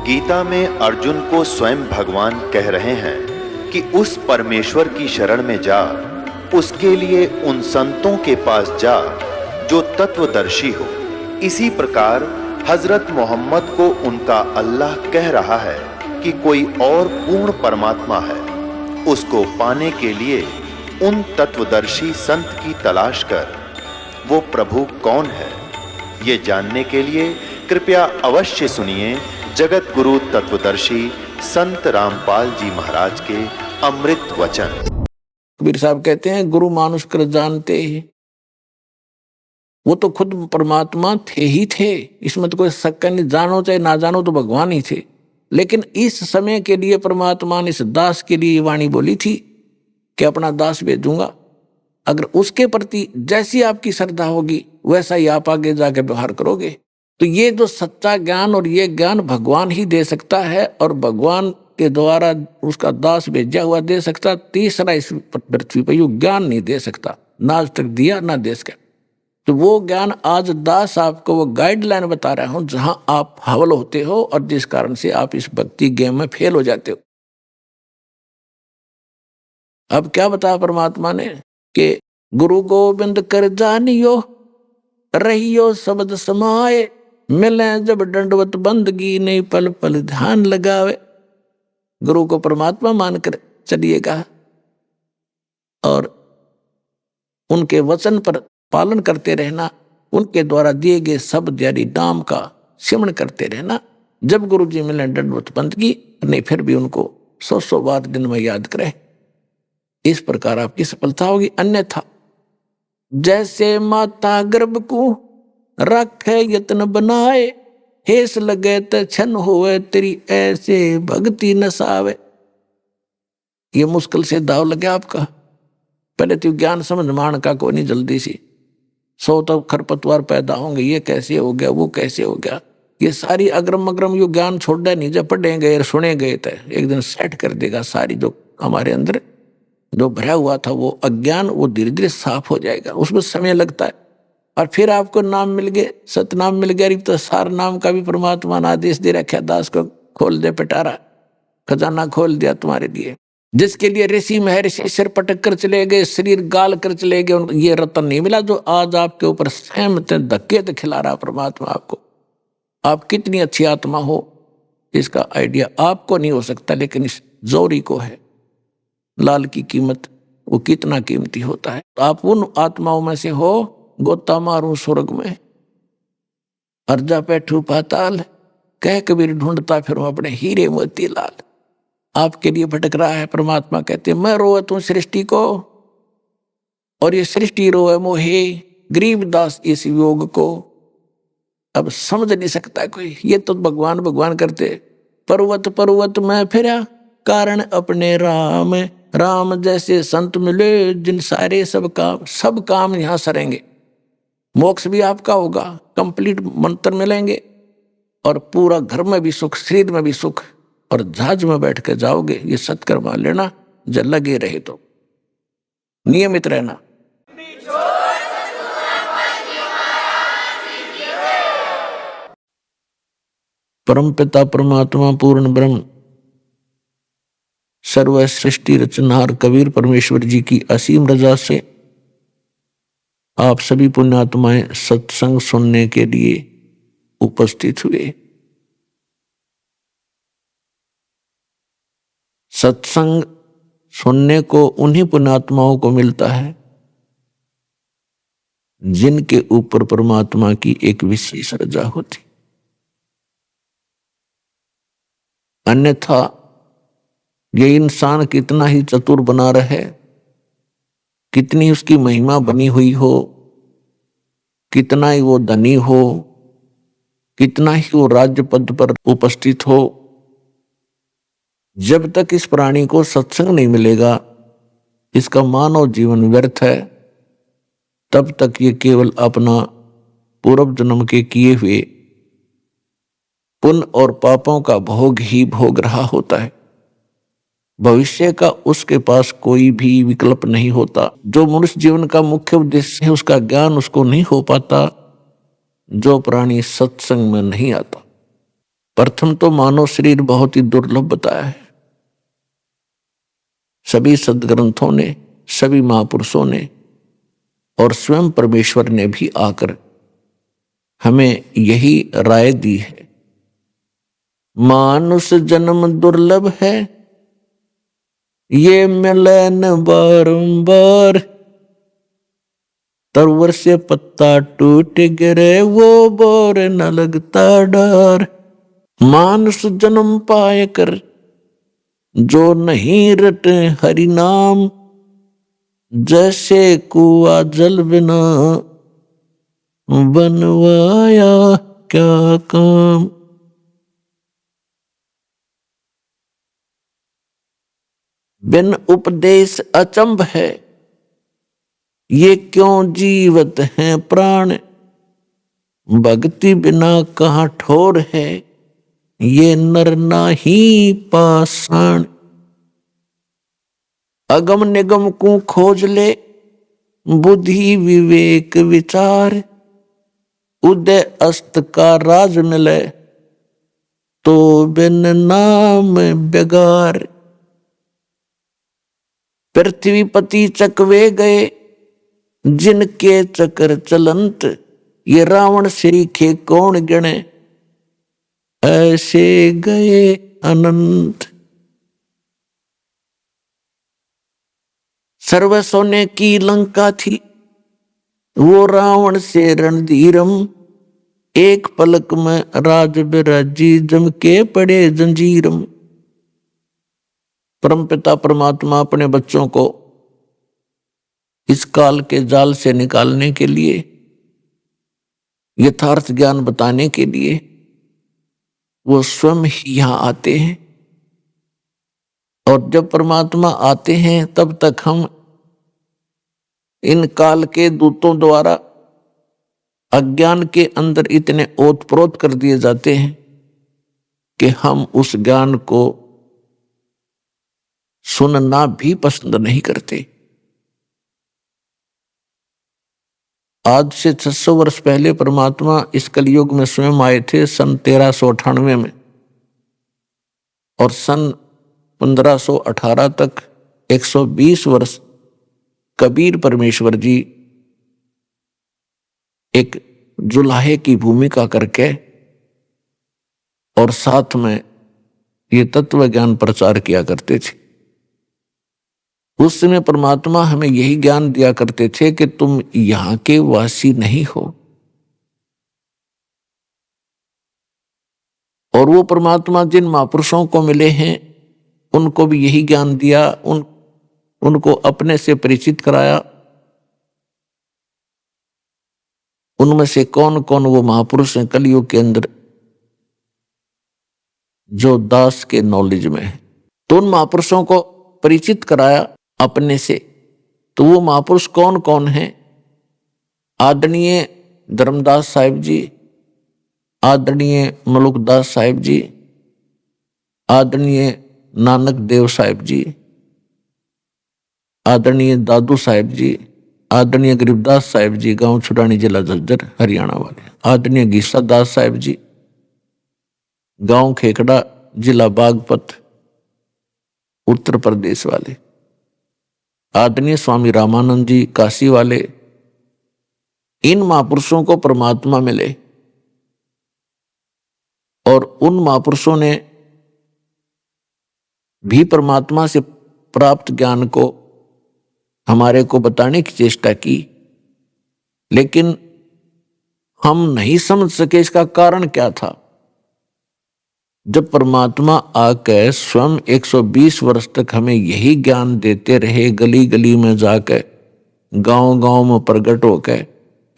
गीता में अर्जुन को स्वयं भगवान कह रहे हैं कि उस परमेश्वर की शरण में जा, उसके लिए उन संतों के पास जा जो तत्वदर्शी हो। इसी प्रकार हजरत मोहम्मद को उनका अल्लाह कह रहा है कि कोई और पूर्ण परमात्मा है। उसको पाने के लिए उन तत्वदर्शी संत की तलाश कर। वो प्रभु कौन है, ये जानने के लिए कृपया अवश्य सुनिए जगत गुरु तत्वदर्शी संत रामपाल जी महाराज के अमृत वचन। कबीर साहब कहते हैं, गुरु मानुष कर जानते ही। वो तो खुद परमात्मा थे ही थे, इसमें तो कोई शक नहीं। जानो चाहे ना जानो तो भगवान ही थे। लेकिन इस समय के लिए परमात्मा ने इस दास के लिए वाणी बोली थी कि अपना दास भेजूंगा। अगर उसके प्रति जैसी आपकी श्रद्धा होगी वैसा ही आप आगे जाके व्यवहार करोगे। तो ये जो सच्चा ज्ञान और ये ज्ञान भगवान ही दे सकता है, और भगवान के द्वारा उसका दास भेजा हुआ दे सकता। तीसरा इस पृथ्वी पर यू ज्ञान नहीं दे सकता, ना आज तक दिया ना दे सका। तो वो ज्ञान आज दास आपको वो गाइडलाइन बता रहा हूं जहां आप हवल होते हो और जिस कारण से आप इस भक्ति गेम में फेल हो जाते हो। अब क्या बताया परमात्मा ने कि गुरु गोविंद कर जानियो, रहियो शब्द समाए, मिले जब दंडवत बंदगी नहीं पल पल ध्यान लगावे। गुरु को परमात्मा मानकर चलिएगा और उनके वचन पर पालन करते रहना, उनके द्वारा दिए गए शब्द यानी नाम का सिमरण करते रहना। जब गुरु जी मिले दंडवत बंदगी नहीं, फिर भी उनको 100 बार दिन में याद करे। इस प्रकार आपकी सफलता होगी। अन्यथा जैसे माता गर्भ को रखे यत्न बनाए, हेस लगे त छन होवे तेरी ऐसे भक्ति नसावे। ये मुश्किल से दाव लगे आपका। पहले तो ज्ञान समझ मान का कोई नहीं, जल्दी सी 100 तक खरपतवार पैदा होंगे, ये कैसे हो गया वो कैसे हो गया। ये सारी अग्रम अग्रम यो ज्ञान छोड़ दे नहीं, जब पढ़ेंगे और सुनेंगे तो एक दिन सेट कर देगा। सारी जो हमारे अंदर जो भरा हुआ था वो अज्ञान, वो धीरे धीरे साफ हो जाएगा। उसमें समय लगता है। और फिर आपको नाम मिल गए, सतनाम मिल गया। तो सार नाम का भी परमात्मा ने आदेश दे रखा, दास को खोल दे पिटारा, खजाना खोल दिया तुम्हारे लिए। जिसके लिए ऋषि महर्षि सिर पटक कर चले गए, शरीर गाल कर चले गए, ये रतन नहीं मिला जो आज आपके ऊपर सहमत धक्के तो खिला रहा परमात्मा आपको। आप कितनी अच्छी आत्मा हो इसका आइडिया आपको नहीं हो सकता, लेकिन इस जोरी को है। लाल की कीमत वो कितना कीमती होता है। आप उन आत्माओं में से हो, गोता मारूं स्वर्ग में अर्जा पैठू पाताल, कह कबीर ढूंढता फिरूं अपने हीरे मोती लाल। आपके लिए भटक रहा है। परमात्मा कहते मैं रोवत हूं सृष्टि को, और ये सृष्टि रोए मोहे गरीबदास इस योग को। अब समझ नहीं सकता कोई, ये तो भगवान भगवान करते। पर्वत पर्वत में फिरा कारण अपने राम, राम जैसे संत मिले जिन सारे सब काम यहां सरेंगे। मोक्ष भी आपका होगा, कंप्लीट मंत्र मिलेंगे, और पूरा घर में भी सुख, शरीर में भी सुख, और जहाज में बैठ कर जाओगे। ये सत्कर्म मान लेना, जब लगे रहे तो नियमित रहना। परम पिता परमात्मा पूर्ण ब्रह्म सर्व सृष्टि रचनहार कबीर परमेश्वर जी की असीम रजा से आप सभी पुण्यात्माएं सत्संग सुनने के लिए उपस्थित हुए। सत्संग सुनने को उन्हीं पुण्यात्माओं को मिलता है जिनके ऊपर परमात्मा की एक विशेष रजा होती। अन्यथा ये इंसान कितना ही चतुर बना रहे, कितनी उसकी महिमा बनी हुई हो, कितना ही वो धनी हो, कितना ही वो राज्य पद पर उपस्थित हो, जब तक इस प्राणी को सत्संग नहीं मिलेगा, इसका मानव जीवन व्यर्थ है। तब तक ये केवल अपना पूर्व जन्म के किए हुए पुण्य और पापों का भोग ही भोग रहा होता है। भविष्य का उसके पास कोई भी विकल्प नहीं होता। जो मनुष्य जीवन का मुख्य उद्देश्य है उसका ज्ञान उसको नहीं हो पाता, जो प्राणी सत्संग में नहीं आता। प्रथम तो मानव शरीर बहुत ही दुर्लभ बताया है। सभी सदग्रंथों ने, सभी महापुरुषों ने और स्वयं परमेश्वर ने भी आकर हमें यही राय दी है, मानुष जन्म दुर्लभ है, ये मिले न बारंबार, तरवर से पत्ता टूट गिरे वो बोर न लगता डर। मानुष जन्म पाए कर जो नहीं रटे हरि नाम, जैसे कुआ जल बिना बनवाया क्या काम। बिन उपदेश अचंभ है, ये क्यों जीवत हैं प्राण, भक्ति बिना कहाँ ठोर है, ये नर नाही पाषाण। अगम निगम को खोज ले, बुद्धि विवेक विचार, उदय अस्त का राज मिले, तो बिन नाम बेगार। पृथ्वीपति चकवे गए, जिनके चक्र चलंत, ये रावण श्री खे कौन गणे, ऐसे गए अनंत। सर्व सोने की लंका थी, वो रावण से रणधीरम, एक पलक में राज बिराजी, जम के पड़े जंजीरम। परमपिता परमात्मा अपने बच्चों को इस काल के जाल से निकालने के लिए, यथार्थ ज्ञान बताने के लिए वो स्वयं ही यहां आते हैं। और जब परमात्मा आते हैं तब तक हम इन काल के दूतों द्वारा अज्ञान के अंदर इतने ओतप्रोत कर दिए जाते हैं कि हम उस ज्ञान को सुनना भी पसंद नहीं करते। आज से 600 वर्ष पहले परमात्मा इस कलयुग में स्वयं आए थे, सन 1398 में, और सन 1518 तक 120 वर्ष कबीर परमेश्वर जी एक जुलाहे की भूमिका करके और साथ में ये तत्व ज्ञान प्रचार किया करते थे। उस समय परमात्मा हमें यही ज्ञान दिया करते थे कि तुम यहां के वासी नहीं हो। और वो परमात्मा जिन महापुरुषों को मिले हैं उनको भी यही ज्ञान दिया, उनको अपने से परिचित कराया। उनमें से कौन कौन वो महापुरुष हैं कलयुग के अंदर जो दास के नॉलेज में है, तो उन महापुरुषों को परिचित कराया अपने से। तो वो महापुरुष कौन कौन हैं? आदरणीय धर्मदास साहिब जी, आदरणीय मलुकदास साहिब जी, आदरणीय नानक देव साहिब जी, आदरणीय दादू साहिब जी, आदरणीय गरीबदास साहिब जी, गांव छुड़ानी जिला झज्जर हरियाणा वाले, आदरणीय गीसा दास साहिब जी, गांव खेकड़ा जिला बागपत उत्तर प्रदेश वाले, आदरणीय स्वामी रामानंद जी काशी वाले। इन महापुरुषों को परमात्मा मिले और उन महापुरुषों ने भी परमात्मा से प्राप्त ज्ञान को हमारे को बताने की चेष्टा की, लेकिन हम नहीं समझ सके इसका कारण क्या था। जब परमात्मा आकर स्वयं 120 वर्ष तक हमें यही ज्ञान देते रहे, गली गली में जाकर, गांव गांव में प्रकट होकर,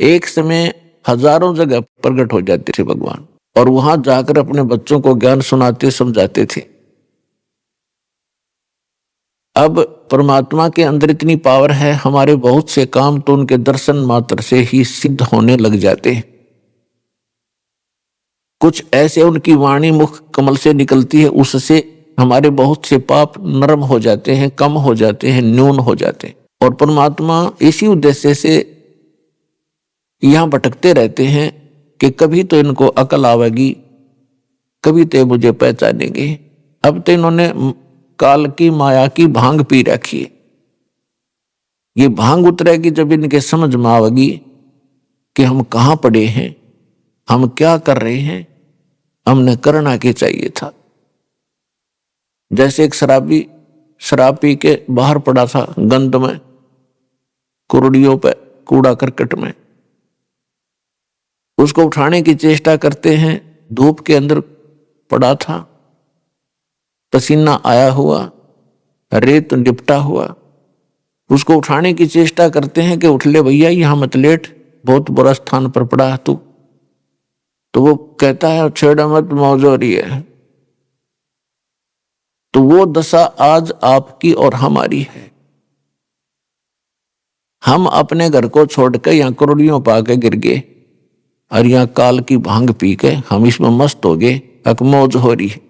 एक समय हजारों जगह प्रकट हो जाते थे भगवान, और वहां जाकर अपने बच्चों को ज्ञान सुनाते समझाते थे। अब परमात्मा के अंदर इतनी पावर है, हमारे बहुत से काम तो उनके दर्शन मात्र से ही सिद्ध होने लग जाते हैं। कुछ ऐसे उनकी वाणी मुख कमल से निकलती है, उससे हमारे बहुत से पाप नरम हो जाते हैं, कम हो जाते हैं, न्यून हो जाते हैं। और परमात्मा इसी उद्देश्य से यहां भटकते रहते हैं कि कभी तो इनको अकल आवेगी, कभी ते मुझे पहचानेंगे। अब तो इन्होंने काल की माया की भांग पी रखी है। ये भांग उतरेगी जब इनके समझ में आवेगी कि हम कहाँ पड़े हैं, हम क्या कर रहे हैं, हमने करना क्या चाहिए था। जैसे एक शराबी शराब पी के बाहर पड़ा था गंद में, कुर्डियों पे, कूड़ा करकट में, उसको उठाने की चेष्टा करते हैं, धूप के अंदर पड़ा था, पसीना आया हुआ, रेत लिपटा हुआ, उसको उठाने की चेष्टा करते हैं कि उठ ले भैया, यहां मत लेट, बहुत बुरा स्थान पर पड़ा है तू। तो वो कहता है छेड़ा मत, मौज हो रही है। तो वो दशा आज आपकी और हमारी है। हम अपने घर को छोड़कर यहां करोड़ियों पाके गिर गए और यहां काल की भांग पी के हम इसमें मस्त हो गए, अब मौज हो रही है।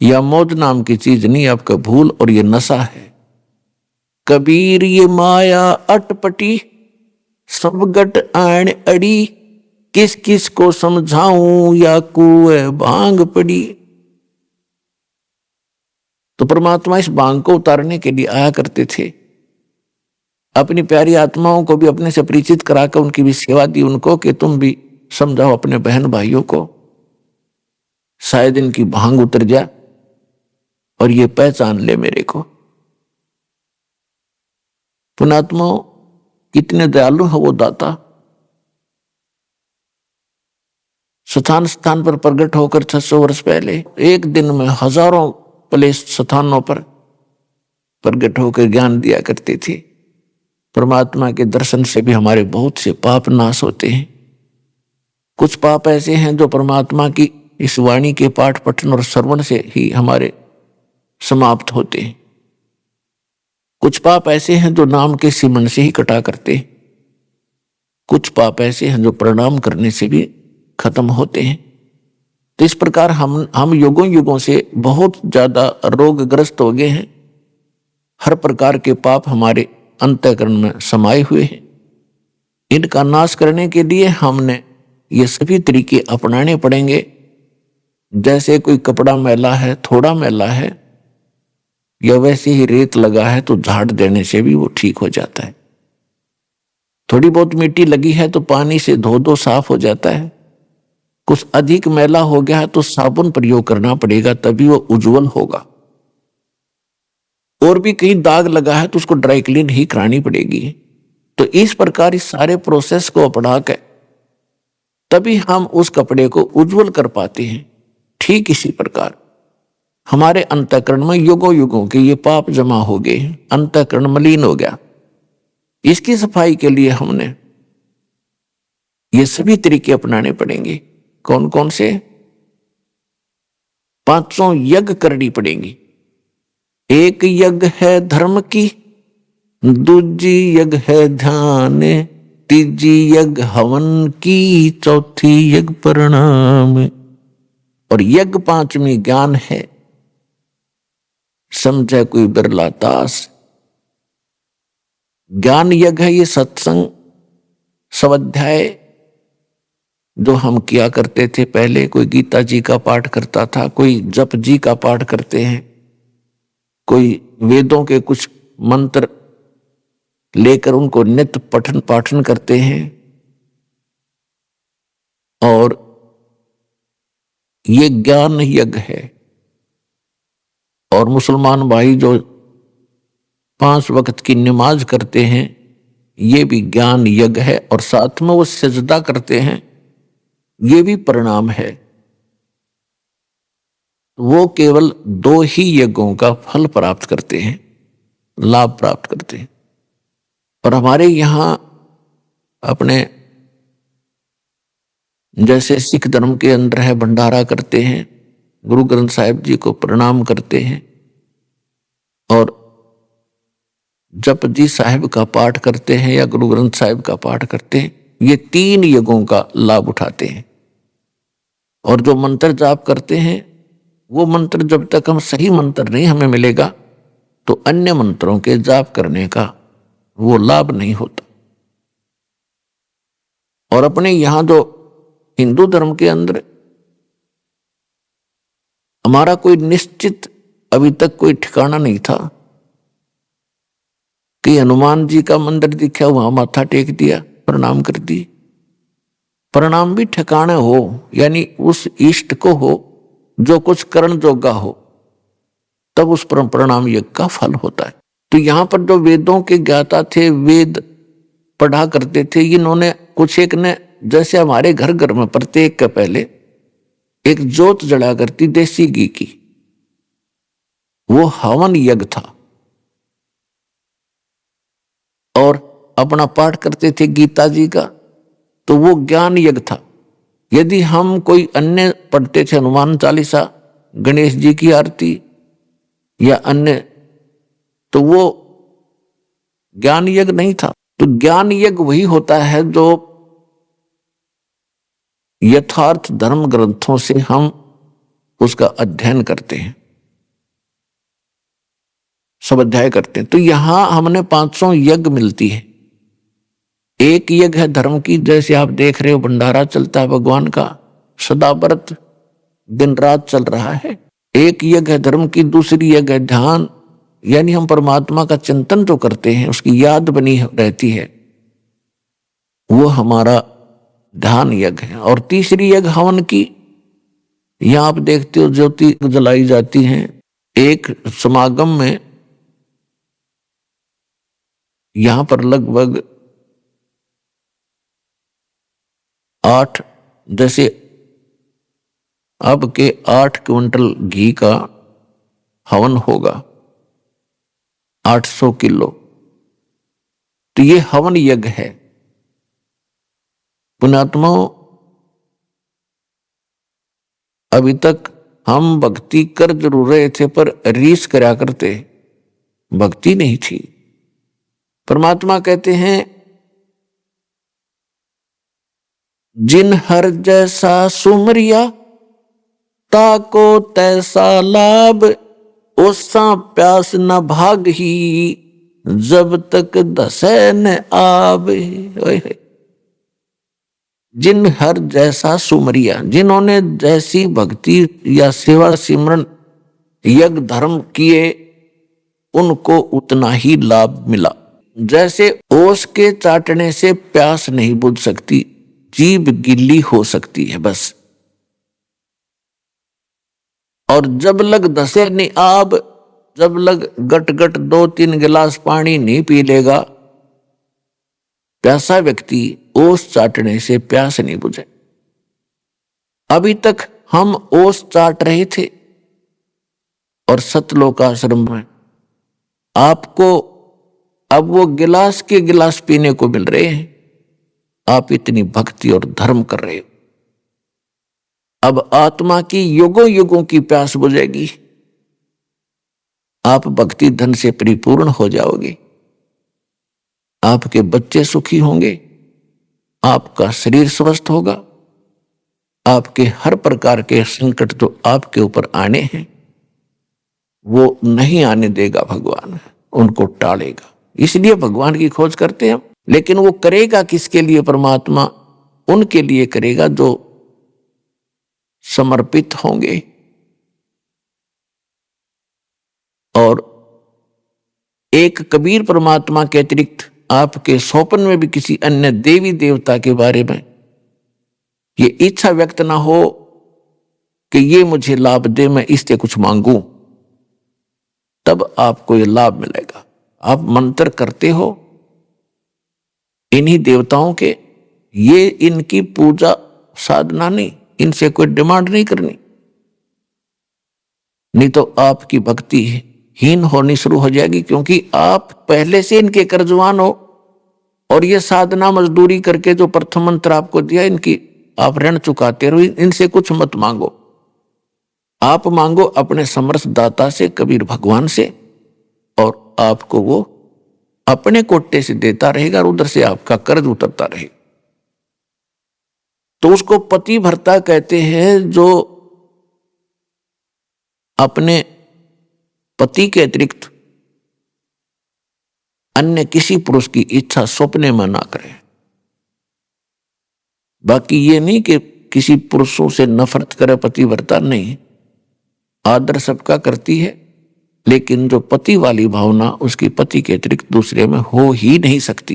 यह मौज नाम की चीज नहीं, आपका भूल और ये नशा है। कबीर ये माया अटपटी, सब गट आण अड़ी, किस किस को समझाऊं या कुएं भांग पड़ी। तो परमात्मा इस भांग को उतारने के लिए आया करते थे। अपनी प्यारी आत्माओं को भी अपने से परिचित कराकर उनकी भी सेवा दी उनको कि तुम भी समझाओ अपने बहन भाइयों को, शायद इनकी भांग उतर जाए और ये पहचान ले मेरे को। पुणात्माओं, कितने दयालु है वो दाता। स्थान स्थान पर प्रकट होकर 600 वर्ष पहले एक दिन में हजारों प्लेस स्थानों पर प्रकट होकर ज्ञान दिया करते थे। परमात्मा के दर्शन से भी हमारे बहुत से पाप नाश होते हैं। कुछ पाप ऐसे हैं जो परमात्मा की इस वाणी के पाठ पठन और श्रवण से ही हमारे समाप्त होते हैं। कुछ पाप ऐसे हैं जो नाम के सिमरन से ही कटा करते हैं। कुछ पाप ऐसे हैं जो प्रणाम करने से भी खत्म होते हैं। तो इस प्रकार हम युगों युगों से बहुत ज्यादा रोगग्रस्त हो गए हैं। हर प्रकार के पाप हमारे अंतःकरण में समाये हुए हैं। इनका नाश करने के लिए हमने ये सभी तरीके अपनाने पड़ेंगे। जैसे कोई कपड़ा मैला है, थोड़ा मैला है, या वैसे ही रेत लगा है तो झाड़ देने से भी वो ठीक हो जाता है। थोड़ी बहुत मिट्टी लगी है तो पानी से धो दो, साफ हो जाता है। कुछ अधिक मैला हो गया है तो साबुन प्रयोग करना पड़ेगा, तभी वो उज्जवल होगा। और भी कहीं दाग लगा है तो उसको ड्राई क्लीन ही करानी पड़ेगी। तो इस प्रकार इस सारे प्रोसेस को अपना कर तभी हम उस कपड़े को उज्जवल कर पाते हैं। ठीक इसी प्रकार हमारे अंतःकरण में युगों युगों के ये पाप जमा हो गए, अंतःकरण मलिन हो गया। इसकी सफाई के लिए हमने ये सभी तरीके अपनाने पड़ेंगे। कौन कौन से? 500 यज्ञ करनी पड़ेंगी। एक यज्ञ है धर्म की, दूजी यज्ञ है ध्यान, तीजी यज्ञ हवन की, चौथी यज्ञ प्रणाम, और यज्ञ 5वीं ज्ञान है। समझे कोई बिरला दास। ज्ञान यज्ञ है ये सत्संग स्वाध्याय जो हम किया करते थे पहले। कोई गीता जी का पाठ करता था, कोई जप जी का पाठ करते हैं, कोई वेदों के कुछ मंत्र लेकर उनको नित्य पठन पाठन करते हैं। और ये ज्ञान यज्ञ है। और मुसलमान भाई जो 5 वक्त की नमाज करते हैं, ये भी ज्ञान यज्ञ है। और साथ में वो सजदा करते हैं, ये भी परिणाम है। वो केवल 2 ही यज्ञों का फल प्राप्त करते हैं, लाभ प्राप्त करते हैं। और हमारे यहां अपने जैसे सिख धर्म के अंदर है, भंडारा करते हैं, गुरु ग्रंथ साहिब जी को प्रणाम करते हैं और जप जी साहिब का पाठ करते हैं या गुरु ग्रंथ साहिब का पाठ करते हैं। ये 3 यज्ञों का लाभ उठाते हैं। और जो मंत्र जाप करते हैं, वो मंत्र जब तक हम सही मंत्र नहीं हमें मिलेगा तो अन्य मंत्रों के जाप करने का वो लाभ नहीं होता। और अपने यहां जो हिंदू धर्म के अंदर हमारा कोई निश्चित अभी तक कोई ठिकाना नहीं था कि हनुमान जी का मंदिर दिखा, वहां माथा टेक दिया, प्रणाम कर दी। प्रणाम भी ठिकाने हो, यानी उस इष्ट को हो जो कुछ करण जोगा हो, तब उस पर प्रणाम यज्ञ का फल होता है। तो यहां पर जो वेदों के ज्ञाता थे, वेद पढ़ा करते थे, इन्होंने कुछ एक ने, जैसे हमारे घर घर में प्रत्येक के पहले एक जोत जला करती देसी घी की, वो हवन यज्ञ था। और अपना पाठ करते थे गीता जी का, तो वो ज्ञान यज्ञ था। यदि हम कोई अन्य पढ़ते थे, हनुमान चालीसा, गणेश जी की आरती या अन्य, तो वो ज्ञान यज्ञ नहीं था। तो ज्ञान यज्ञ वही होता है जो यथार्थ धर्म ग्रंथों से हम उसका अध्ययन करते हैं, सब अध्याय करते हैं। तो यहां हमने 500 यज्ञ मिलती है। एक यज्ञ है धर्म की, जैसे आप देख रहे हो भंडारा चलता है भगवान का, सदा व्रत दिन रात चल रहा है। एक यज्ञ है धर्म की, दूसरी यज्ञ है ध्यान, यानी हम परमात्मा का चिंतन जो करते हैं, उसकी याद बनी रहती है, वो हमारा ध्यान यज्ञ है। और तीसरी यज्ञ हवन की, यहां आप देखते हो ज्योति जलाई जाती है। एक समागम में यहां पर लगभग 8, जैसे अब के 8 क्विंटल घी का हवन होगा, 800 किलो। तो ये हवन यज्ञ है। पुण्यात्माओं, अभी तक हम भक्ति कर जरूर रहे थे, पर रीस करा करते, भक्ति नहीं थी। परमात्मा कहते हैं, जिन हर जैसा सुमरिया, ताको तैसा लाभ, ओसा प्यास न भाग ही, जब तक दसे न आवे। जिन हर जैसा सुमरिया, जिन्होंने जैसी भक्ति या सेवा सिमरन यज्ञ धर्म किए, उनको उतना ही लाभ मिला। जैसे ओस के चाटने से प्यास नहीं बुझ सकती, जीभ गिल्ली हो सकती है बस। और जब लग दसे नहीं आब, जब लग गट गट 2-3 गिलास पानी नहीं पी लेगा, प्यासा व्यक्ति ओस चाटने से प्यास नहीं बुझे। अभी तक हम ओस चाट रहे थे, और सतलोक आश्रम में आपको अब वो गिलास के गिलास पीने को मिल रहे हैं। आप इतनी भक्ति और धर्म कर रहे हो, अब आत्मा की युगों युगों की प्यास बुझेगी। आप भक्ति धन से परिपूर्ण हो जाओगे, आपके बच्चे सुखी होंगे, आपका शरीर स्वस्थ होगा, आपके हर प्रकार के संकट जो आपके ऊपर आने हैं वो नहीं आने देगा भगवान, उनको टालेगा। इसलिए भगवान की खोज करते हैं। लेकिन वो करेगा किसके लिए? परमात्मा उनके लिए करेगा जो समर्पित होंगे। और एक कबीर परमात्मा के अतिरिक्त आपके स्वप्न में भी किसी अन्य देवी देवता के बारे में ये इच्छा व्यक्त ना हो कि ये मुझे लाभ दे, मैं इससे कुछ मांगू, तब आपको ये लाभ मिलेगा। आप मंत्र करते हो इन्हीं देवताओं के, ये इनकी पूजा साधना नहीं, इनसे कोई डिमांड नहीं करनी, नहीं तो आपकी भक्ति हीन होनी शुरू हो जाएगी, क्योंकि आप पहले से इनके कर्जवान हो। और ये साधना मजदूरी करके जो प्रथम मंत्र आपको दिया, इनकी आप ऋण चुकाते रहो, इनसे कुछ मत मांगो। आप मांगो अपने समर्थ दाता से, कबीर भगवान से, और आपको वो अपने कोटे से देता रहेगा और उधर से आपका कर्ज उतरता रहेगा। तो उसको पति भरता कहते हैं, जो अपने पति के अतिरिक्त अन्य किसी पुरुष की इच्छा सपने में ना करे। बाकी ये नहीं कि किसी पुरुषों से नफरत करे पतिव्रता, नहीं। आदर सबका करती है, लेकिन जो पति वाली भावना उसकी पति के अतिरिक्त दूसरे में हो ही नहीं सकती,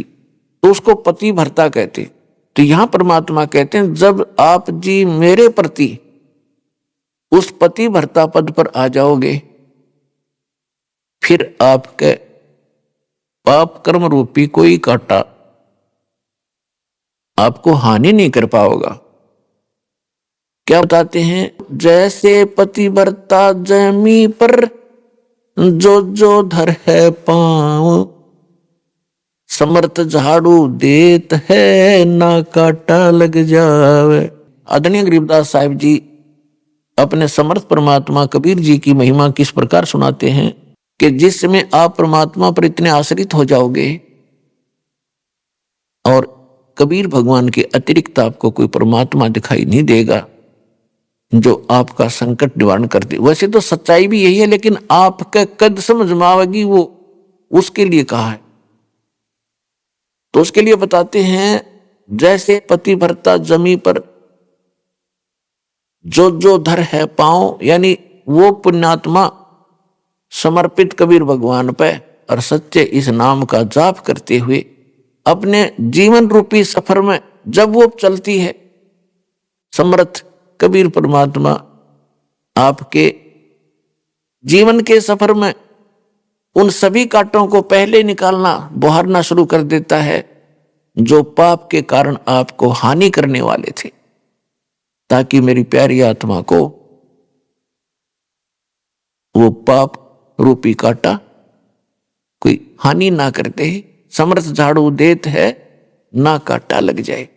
तो उसको पति भर्ता कहते। तो यहां परमात्मा कहते हैं जब आप जी मेरे प्रति उस पति भर्ता पद पर आ जाओगे, फिर आपके पाप कर्म रूपी कोई कांटा आपको हानि नहीं कर पाओगा। क्या बताते हैं, जैसे पतिव्रता जमी पर जो जो धर है पाँव, समर्थ झाड़ू देत है ना काटा लग जावे। आदरणीय गरीबदास साहिब जी अपने समर्थ परमात्मा कबीर जी की महिमा किस प्रकार सुनाते हैं कि जिसमें आप परमात्मा पर इतने आश्रित हो जाओगे और कबीर भगवान के अतिरिक्त आपको कोई परमात्मा दिखाई नहीं देगा जो आपका संकट निवारण कर दे। वैसे तो सच्चाई भी यही है, लेकिन आपका कद समझ में आवेगी वो उसके लिए कहा है। तो उसके लिए बताते हैं जैसे पतिव्रता जमी पर जो जो धर है पाँव, यानी वो पुण्यात्मा समर्पित कबीर भगवान पे और सच्चे इस नाम का जाप करते हुए अपने जीवन रूपी सफर में जब वो चलती है, समर्थ कबीर परमात्मा आपके जीवन के सफर में उन सभी कांटों को पहले निकालना बुहारना शुरू कर देता है जो पाप के कारण आपको हानि करने वाले थे, ताकि मेरी प्यारी आत्मा को वो पाप रूपी कांटा कोई हानि ना करते ही समर्थ झाड़ू देत है ना कांटा लग जाए।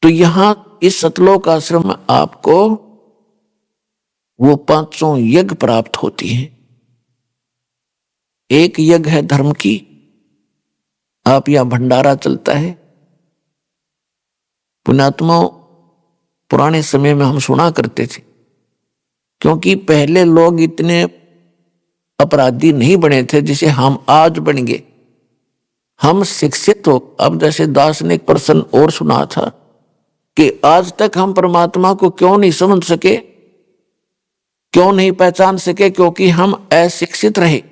तो यहां इस सतलोक आश्रम में आपको वो पांचों यज्ञ प्राप्त होती हैं। एक यज्ञ है धर्म की, आप यहां भंडारा चलता है। पुण्यात्माओं, पुराने समय में हम सुना करते थे, क्योंकि पहले लोग इतने अपराधी नहीं बने थे जिसे हम आज बन गए। हम शिक्षित हो। अब जैसे दास ने एक प्रश्न और सुना था कि आज तक हम परमात्मा को क्यों नहीं समझ सके, क्यों नहीं पहचान सके, क्योंकि हम अशिक्षित रहे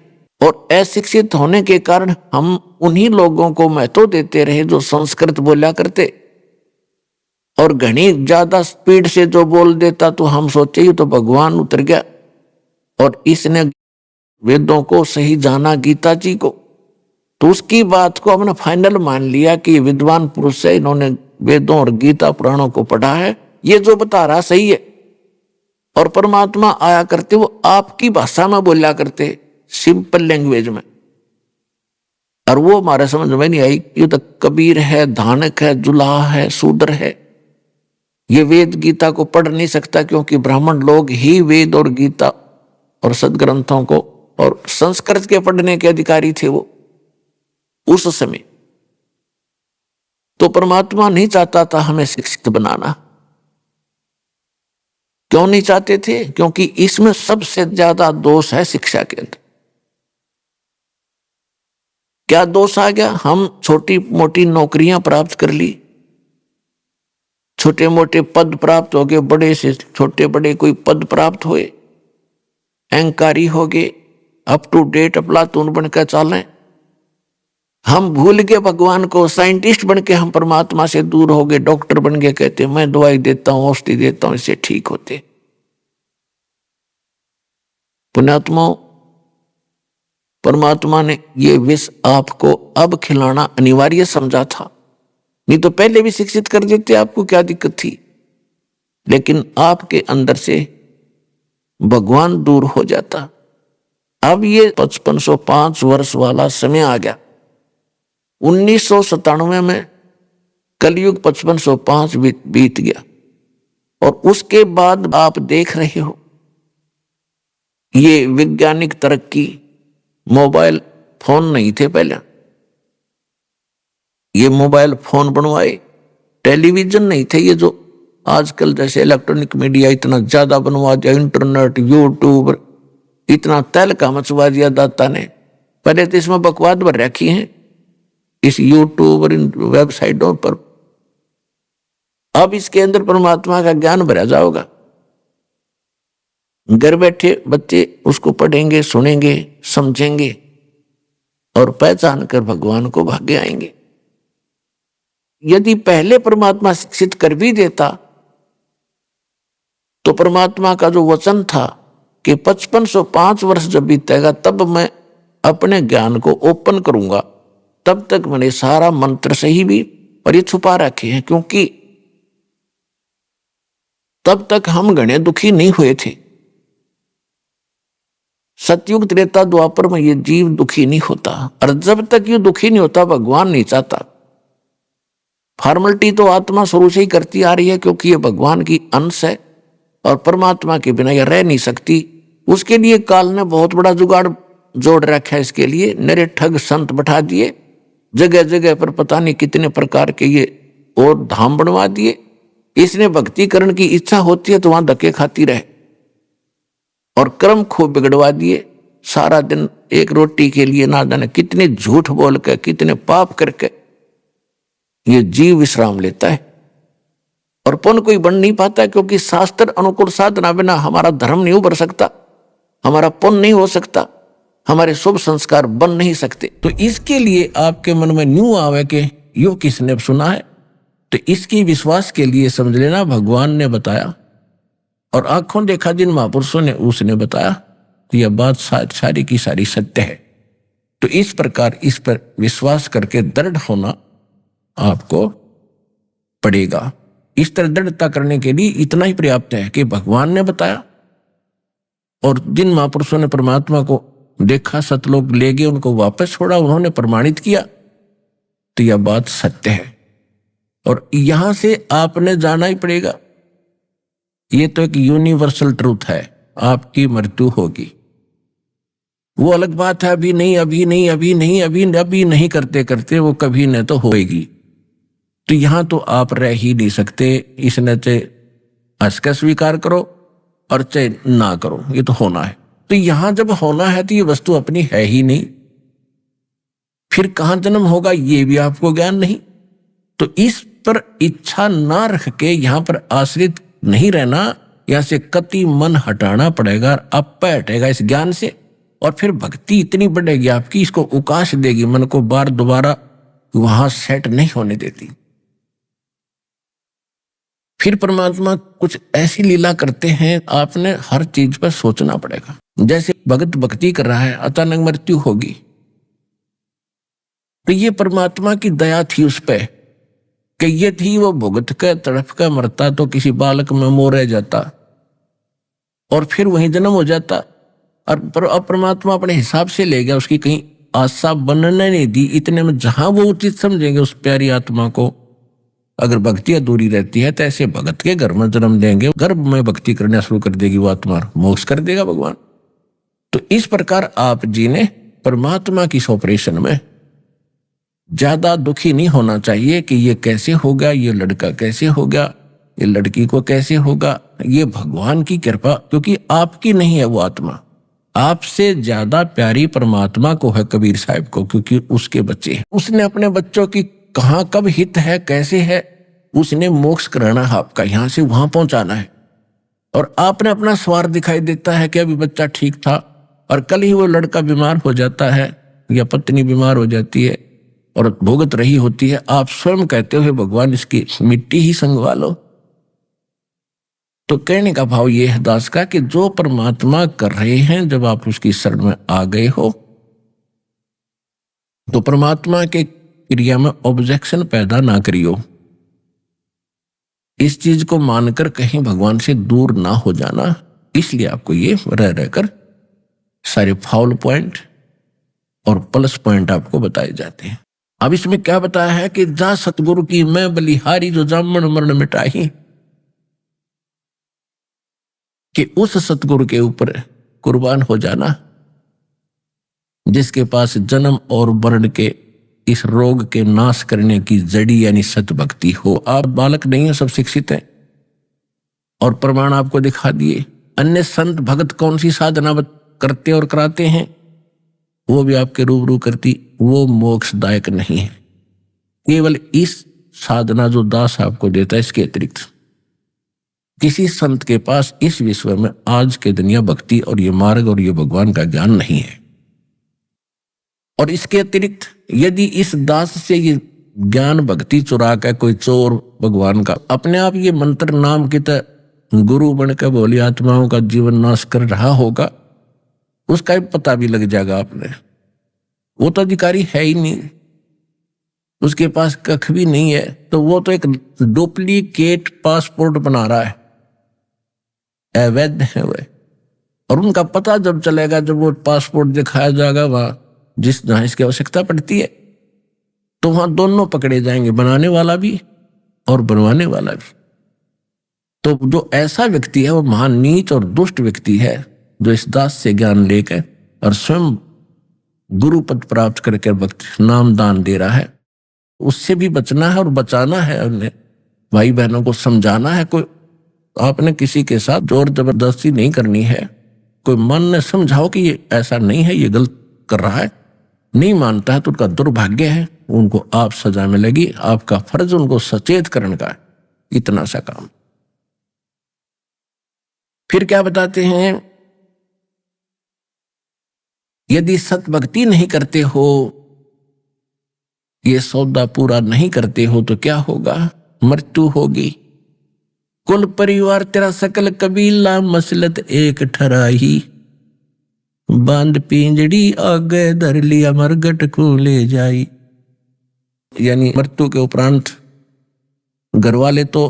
और अशिक्षित होने के कारण हम उन्हीं लोगों को महत्व देते रहे जो संस्कृत बोला करते, और घनी ज्यादा स्पीड से जो बोल देता तो हम सोचे ये तो भगवान उतर गया और इसने वेदों को सही जाना, गीता जी को, तो उसकी बात को हमने फाइनल मान लिया कि ये विद्वान पुरुष है, इन्होंने वेदों और गीता पुराणों को पढ़ा है, ये जो बता रहा सही है। और परमात्मा आया करते वो आपकी भाषा में बोला करते, सिंपल लैंग्वेज में, और वो हमारे समझ में नहीं आई। ये तो कबीर है, धानक है, जुलाहा है, शूद्र है, ये वेद गीता को पढ़ नहीं सकता, क्योंकि ब्राह्मण लोग ही वेद और गीता और सदग्रंथों को और संस्कृत के पढ़ने के अधिकारी थे वो उस समय। तो परमात्मा नहीं चाहता था हमें शिक्षित बनाना। क्यों नहीं चाहते थे? क्योंकि इसमें सबसे ज्यादा दोष है शिक्षा के अंदर। क्या दोष आ गया? हम छोटी मोटी नौकरियां प्राप्त कर ली, छोटे मोटे पद प्राप्त हो गए, बड़े से छोटे बड़े कोई पद प्राप्त हुए, अहंकारी हो गए, अप टू डेट अफलातून बनकर चालें। हम भूल गए भगवान को, साइंटिस्ट बन के हम परमात्मा से दूर हो गए, डॉक्टर बन गए, कहते मैं दवाई देता हूं, औषधि देता हूं, इससे ठीक होते। पुण्यात्माओं, परमात्मा ने ये विष आपको अब खिलाना अनिवार्य समझा था, नहीं तो पहले भी शिक्षित कर देते, आपको क्या दिक्कत थी। लेकिन आपके अंदर से भगवान दूर हो जाता। अब ये 5505 वर्ष वाला समय आ गया। 1997 में कलयुग 5505 बीत गया, और उसके बाद आप देख रहे हो ये वैज्ञानिक तरक्की। मोबाइल फोन नहीं थे पहले, ये मोबाइल फोन बनवाए। टेलीविजन नहीं थे, ये जो आजकल जैसे इलेक्ट्रॉनिक मीडिया इतना ज्यादा बनवा दिया, इंटरनेट, यूट्यूब, इतना तहलका मचवा दिया दाता ने। पहले तो इसमें बकवाद भर रखी है इस यूट्यूब और इन वेबसाइटों पर। अब इसके अंदर परमात्मा का ज्ञान भरा जाओगा। घर बैठे बच्चे उसको पढ़ेंगे, सुनेंगे, समझेंगे और पहचान कर भगवान को भागे आएंगे। यदि पहले परमात्मा शिक्षित कर भी देता तो परमात्मा का जो वचन था कि 5505 वर्ष जब बीतेगा तब मैं अपने ज्ञान को ओपन करूंगा, तब तक मैंने सारा मंत्र सही भी पर ये छुपा रखे हैं, क्योंकि तब तक हम घने दुखी नहीं हुए थे। सतयुग त्रेता द्वापर में ये जीव दुखी नहीं होता, और जब तक ये दुखी नहीं होता भगवान नहीं चाहता। फॉर्मेलिटी तो आत्मा शुरू से ही करती आ रही है, क्योंकि ये भगवान की अंश है और परमात्मा के बिना यह रह नहीं सकती। उसके लिए काल ने बहुत बड़ा जुगाड़ जोड़ रखा है। इसके लिए नरे ठग संत बैठा दिए, जगह जगह पर पता नहीं कितने प्रकार के ये और धाम बनवा दिए। इसने भक्ति करने की इच्छा होती है तो वहां धक्के खाती रहे, और कर्म खूब बिगड़वा दिए। सारा दिन एक रोटी के लिए ना जाने कितने झूठ बोल के, कितने पाप करके ये जीव विश्राम लेता है, और पुण्य कोई बन नहीं पाता, क्योंकि शास्त्र अनुकूल साधना बिना हमारा धर्म नहीं उभर सकता, हमारा पुण्य नहीं हो सकता, हमारे शुभ संस्कार बन नहीं सकते। तो इसके लिए आपके मन में न्यू आवे कि यो किसने सुना है, तो इसकी विश्वास के लिए समझ लेना भगवान ने बताया और आंखों देखा जिन महापुरुषों ने उसने बताया, तो यह बात सारी की सारी सत्य है। तो इस प्रकार इस पर विश्वास करके दृढ़ होना आपको पड़ेगा। इस तरह दृढ़ता करने के लिए इतना ही पर्याप्त है कि भगवान ने बताया, और जिन महापुरुषों ने परमात्मा को देखा, सतलोक ले गए, उनको वापस छोड़ा, उन्होंने प्रमाणित किया, तो यह बात सत्य है। और यहां से आपने जाना ही पड़ेगा। ये तो एक यूनिवर्सल ट्रूथ है, आपकी मृत्यु होगी। वो अलग बात है, अभी नहीं अभी नहीं अभी नहीं अभी अभी नहीं करते करते वो कभी न तो होएगी। तो यहां तो आप रह ही नहीं सकते। इसने चाहे हंस कर स्वीकार करो और चाहे ना करो, ये तो होना है। तो यहां जब होना है तो ये वस्तु अपनी है ही नहीं, फिर कहां जन्म होगा ये भी आपको ज्ञान नहीं। तो इस पर इच्छा ना रख के यहां पर आश्रित नहीं रहना, यहां से कति मन हटाना पड़ेगा, अब हटेगा इस ज्ञान से, और फिर भक्ति इतनी बढ़ेगी आपकी, इसको उकाश देगी, मन को बार दोबारा वहां सेट नहीं होने देती। फिर परमात्मा कुछ ऐसी लीला करते हैं, आपने हर चीज पर सोचना पड़ेगा। जैसे भगत भक्ति कर रहा है, अचानक मृत्यु होगी, तो ये परमात्मा की दया थी उस पे कि ये थी वो भुगत के तड़प के मरता तो किसी बालक में मोह रह जाता और फिर वहीं जन्म हो जाता। और अब परमात्मा अपने हिसाब से ले गया, उसकी कहीं आशा बनने नहीं दी। इतने में जहां वो उचित समझेंगे उस प्यारी आत्मा को, अगर भक्ति अधूरी रहती है तो ऐसे भगत के घर में जन्म देंगे, गर्भ में भक्ति करना शुरू कर देगी वो आत्मा, मोक्ष कर देगा भगवान। तो इस प्रकार आप जी ने परमात्मा की इस ऑपरेशन में ज्यादा दुखी नहीं होना चाहिए कि ये कैसे होगा, ये लड़का कैसे होगा, ये लड़की को कैसे होगा। ये भगवान की कृपा, क्योंकि आपकी नहीं है वो आत्मा, आपसे ज्यादा प्यारी परमात्मा को है कबीर साहब को, क्योंकि उसके बच्चे हैं। उसने अपने बच्चों की कहां कब हित है, कैसे है, उसने मोक्ष कराना है आपका, यहां से वहां पहुंचाना है। और आपने अपना स्वार्थ दिखाई देता है कि अभी बच्चा ठीक था और कल ही वो लड़का बीमार हो जाता है या पत्नी बीमार हो जाती है और भुगत रही होती है। आप स्वयं कहते हो भगवान इसकी मिट्टी ही संगवा लो। तो कहने का भाव ये है दास का कि जो परमात्मा कर रहे हैं, जब आप उसकी शरण में आ गए हो तो परमात्मा के क्रिया में ऑब्जेक्शन पैदा ना करियो। इस चीज को मानकर कहीं भगवान से दूर ना हो जाना, इसलिए आपको ये रह रहकर सारे फाउल पॉइंट और प्लस पॉइंट आपको बताए जाते हैं। अब इसमें क्या बताया है कि जा सतगुरु की मैं बलिहारी जो जामन मरण मिटाही, कि उस सतगुरु के ऊपर कुर्बान हो जाना जिसके पास जन्म और मरण के इस रोग के नाश करने की जड़ी यानी सतभक्ति हो। आप बालक नहीं हो, सब शिक्षित हैं और प्रमाण आपको दिखा दिए। अन्य संत भगत कौन सी साधना करते और कराते हैं, वो भी आपके रूबरू करती, वो मोक्षदायक नहीं है। केवल इस साधना जो दास आपको देता है, इसके अतिरिक्त किसी संत के पास इस विश्व में आज के दुनिया भक्ति और ये मार्ग और ये भगवान का ज्ञान नहीं है। और इसके अतिरिक्त यदि इस दास से ये ज्ञान भक्ति चुरा कर कोई चोर भगवान का अपने आप ये मंत्र नाम की तरह गुरु बनकर भोली आत्माओं का जीवन नाश कर रहा होगा, उसका भी पता भी लग जाएगा आपने। वो तो अधिकारी है ही नहीं, उसके पास कख भी नहीं है, तो वो तो एक डुप्लीकेट पासपोर्ट बना रहा है, अवैध है वह। और उनका पता जब चलेगा, जब वो पासपोर्ट दिखाया जाएगा वहां जहां इसकी आवश्यकता पड़ती है, तो वहां दोनों पकड़े जाएंगे, बनाने वाला भी और बनवाने वाला भी। तो जो ऐसा व्यक्ति है वो महान नीच और दुष्ट व्यक्ति है, जो इस दास से ज्ञान लेकर और स्वयं गुरु पद प्राप्त करके भक्ति नाम दान दे रहा है। उससे भी बचना है और बचाना है। उन्हें भाई बहनों को समझाना है। कोई आपने किसी के साथ जोर जबरदस्ती नहीं करनी है। कोई मन ने समझाओ कि ये ऐसा नहीं है, ये गलत कर रहा है, नहीं मानता है तो उनका दुर्भाग्य है, उनको आप सजा मिलेगी। आपका फर्ज उनको सचेत करने का है, इतना सा काम। फिर क्या बताते हैं, यदि सतभक्ति नहीं करते हो, ये सौदा पूरा नहीं करते हो, तो क्या होगा? मृत्यु होगी। कुल परिवार तेरा सकल कबीला मसलत एक ठराही, बांध पिंजड़ी आगे धर लिया मरगट को ले जाई। यानी मृत्यु के उपरांत घर वाले तो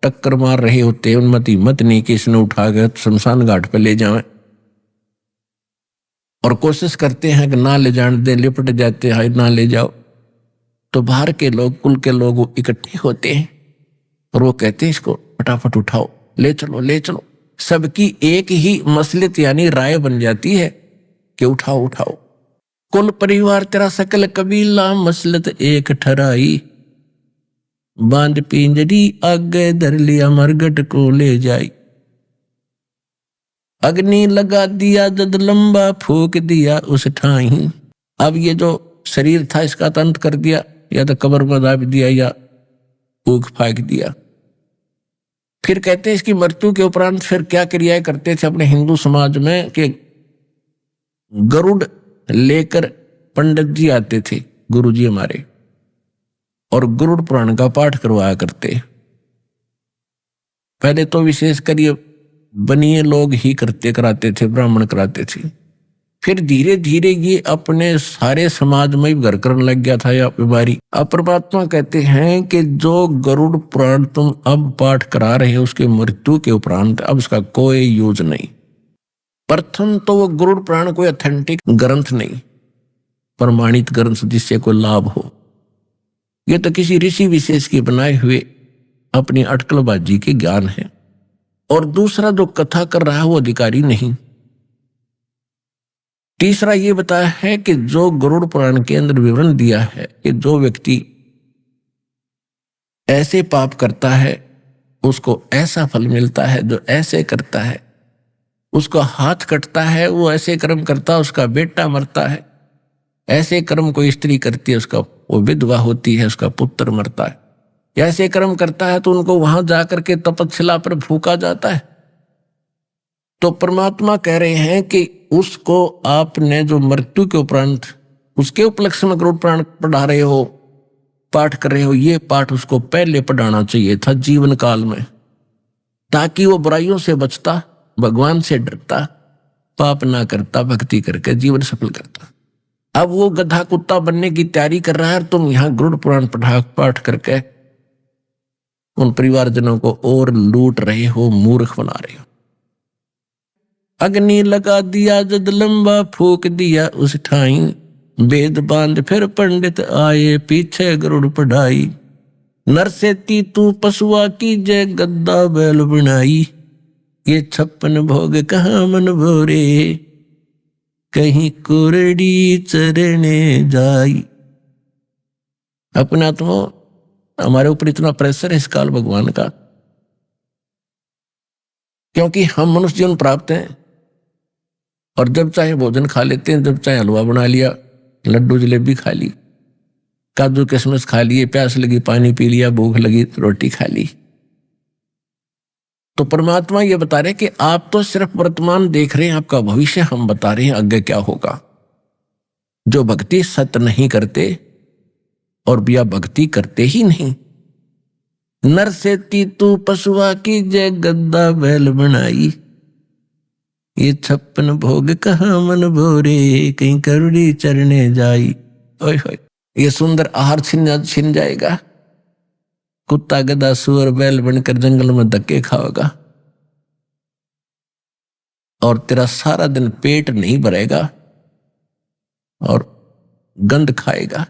टक्कर मार रहे होते हैं, उनमती हिम्मत नहीं कि इसने उठाकर शमशान घाट पर ले जाएं, और कोशिश करते हैं कि ना ले जाने दें, लिपट जाते हैं, ना ले जाओ। तो बाहर के लोग, कुल के लोग इकट्ठे होते हैं और वो कहते हैं इसको फटाफट उठाओ, ले चलो ले चलो। सबकी एक ही मसलत यानी राय बन जाती है कि उठाओ उठाओ। कुल परिवार तेरा सकल कबीला मसलत एक ठराई, बांध पिंजड़ी आगे धर लिया मरगट को ले जाई। अग्नि लगा दिया जद लंबा फूक दिया उस ठाई। अब ये जो शरीर था इसका तो अंत कर दिया, या तो कब्र में दाब दिया या फूक फाक दिया। फिर कहते हैं इसकी मृत्यु के उपरांत फिर क्या क्रियाएं करते थे अपने हिंदू समाज में, कि गरुड़ लेकर पंडित जी आते थे, गुरु जी हमारे, और गरुड़ पुराण का पाठ करवाया करते। पहले तो विशेषकर ये बनिए लोग ही कराते थे, ब्राह्मण कराते थे। फिर धीरे धीरे ये अपने सारे समाज में भी घर करने लग गया था, या बीमारी। अब परमात्मा कहते हैं कि जो गरुड़ पुराण तुम अब पाठ करा रहे हो, उसके मृत्यु के उपरांत अब उसका कोई यूज नहीं। प्रथम तो वो गरुड़ पुराण कोई ऑथेंटिक ग्रंथ नहीं, प्रमाणित ग्रंथ जिससे कोई लाभ हो। ये तो किसी ऋषि विशेष के बनाए हुए अपनी अटकलबाजी के ज्ञान है। और दूसरा जो कथा कर रहा है वो अधिकारी नहीं। तीसरा ये बताया है कि जो गरुड़ पुराण के अंदर विवरण दिया है कि जो व्यक्ति ऐसे पाप करता है उसको ऐसा फल मिलता है, जो ऐसे करता है उसका हाथ कटता है, वो ऐसे कर्म करता है उसका बेटा मरता है, ऐसे कर्म कोई स्त्री करती है उसका वो विधवा होती है, उसका पुत्र मरता है, ऐसे कर्म करता है तो उनको वहां जाकर के तपस्या पर फूका जाता है। तो परमात्मा कह रहे हैं कि उसको आपने जो मृत्यु के उपरांत उसके उपलक्ष्य में गरुड़ पुराण पढ़ा रहे हो, पाठ कर रहे हो, ये पाठ उसको पहले पढ़ाना चाहिए था जीवन काल में, ताकि वो बुराइयों से बचता, भगवान से डरता, पाप ना करता, भक्ति करके जीवन सफल करता। अब वो गधा कुत्ता बनने की तैयारी कर रहा है, तुम यहाँ गरुड़ पुराण पाठ करके उन परिवारजनों को और लूट रहे हो, मूर्ख बना रहे हो। अग्नि लगा दिया जद लंबा फूक दिया उस ठाई, वेद बांध फिर पंडित आए पीछे गरुड़ पढ़ाई। नर से तू पशुआ की जय गद्दा बैल बनाई, ये 56 भोग कहाँ मन भोरे कहीं कोरड़ी चरने जाई। अपना तो हमारे ऊपर इतना प्रेशर है इस काल भगवान का, क्योंकि हम मनुष्य जीवन प्राप्त हैं और जब चाहे भोजन खा लेते हैं, जब चाहे हलवा बना लिया, लड्डू जलेबी खा ली, काजू किशमिश खा लिए, प्यास लगी पानी पी लिया, भूख लगी रोटी खा ली। तो परमात्मा ये बता रहे कि आप तो सिर्फ वर्तमान देख रहे हैं, आपका भविष्य हम बता रहे हैं आगे क्या होगा। जो भक्ति सत नहीं करते और बिया भक्ति करते ही नहीं, नर से तीतू पशुआ की जय गद्दा बैल बनाई, ये 56 भोग कहाँ मन भोरे, कहीं करुड़ी चरने जाई। ओए होए, ये सुंदर आहार छिन जाएगा, कुत्ता गधा सुअर बैल बनकर जंगल में धक्के खाओगा और तेरा सारा दिन पेट नहीं भरेगा और गंध खाएगा।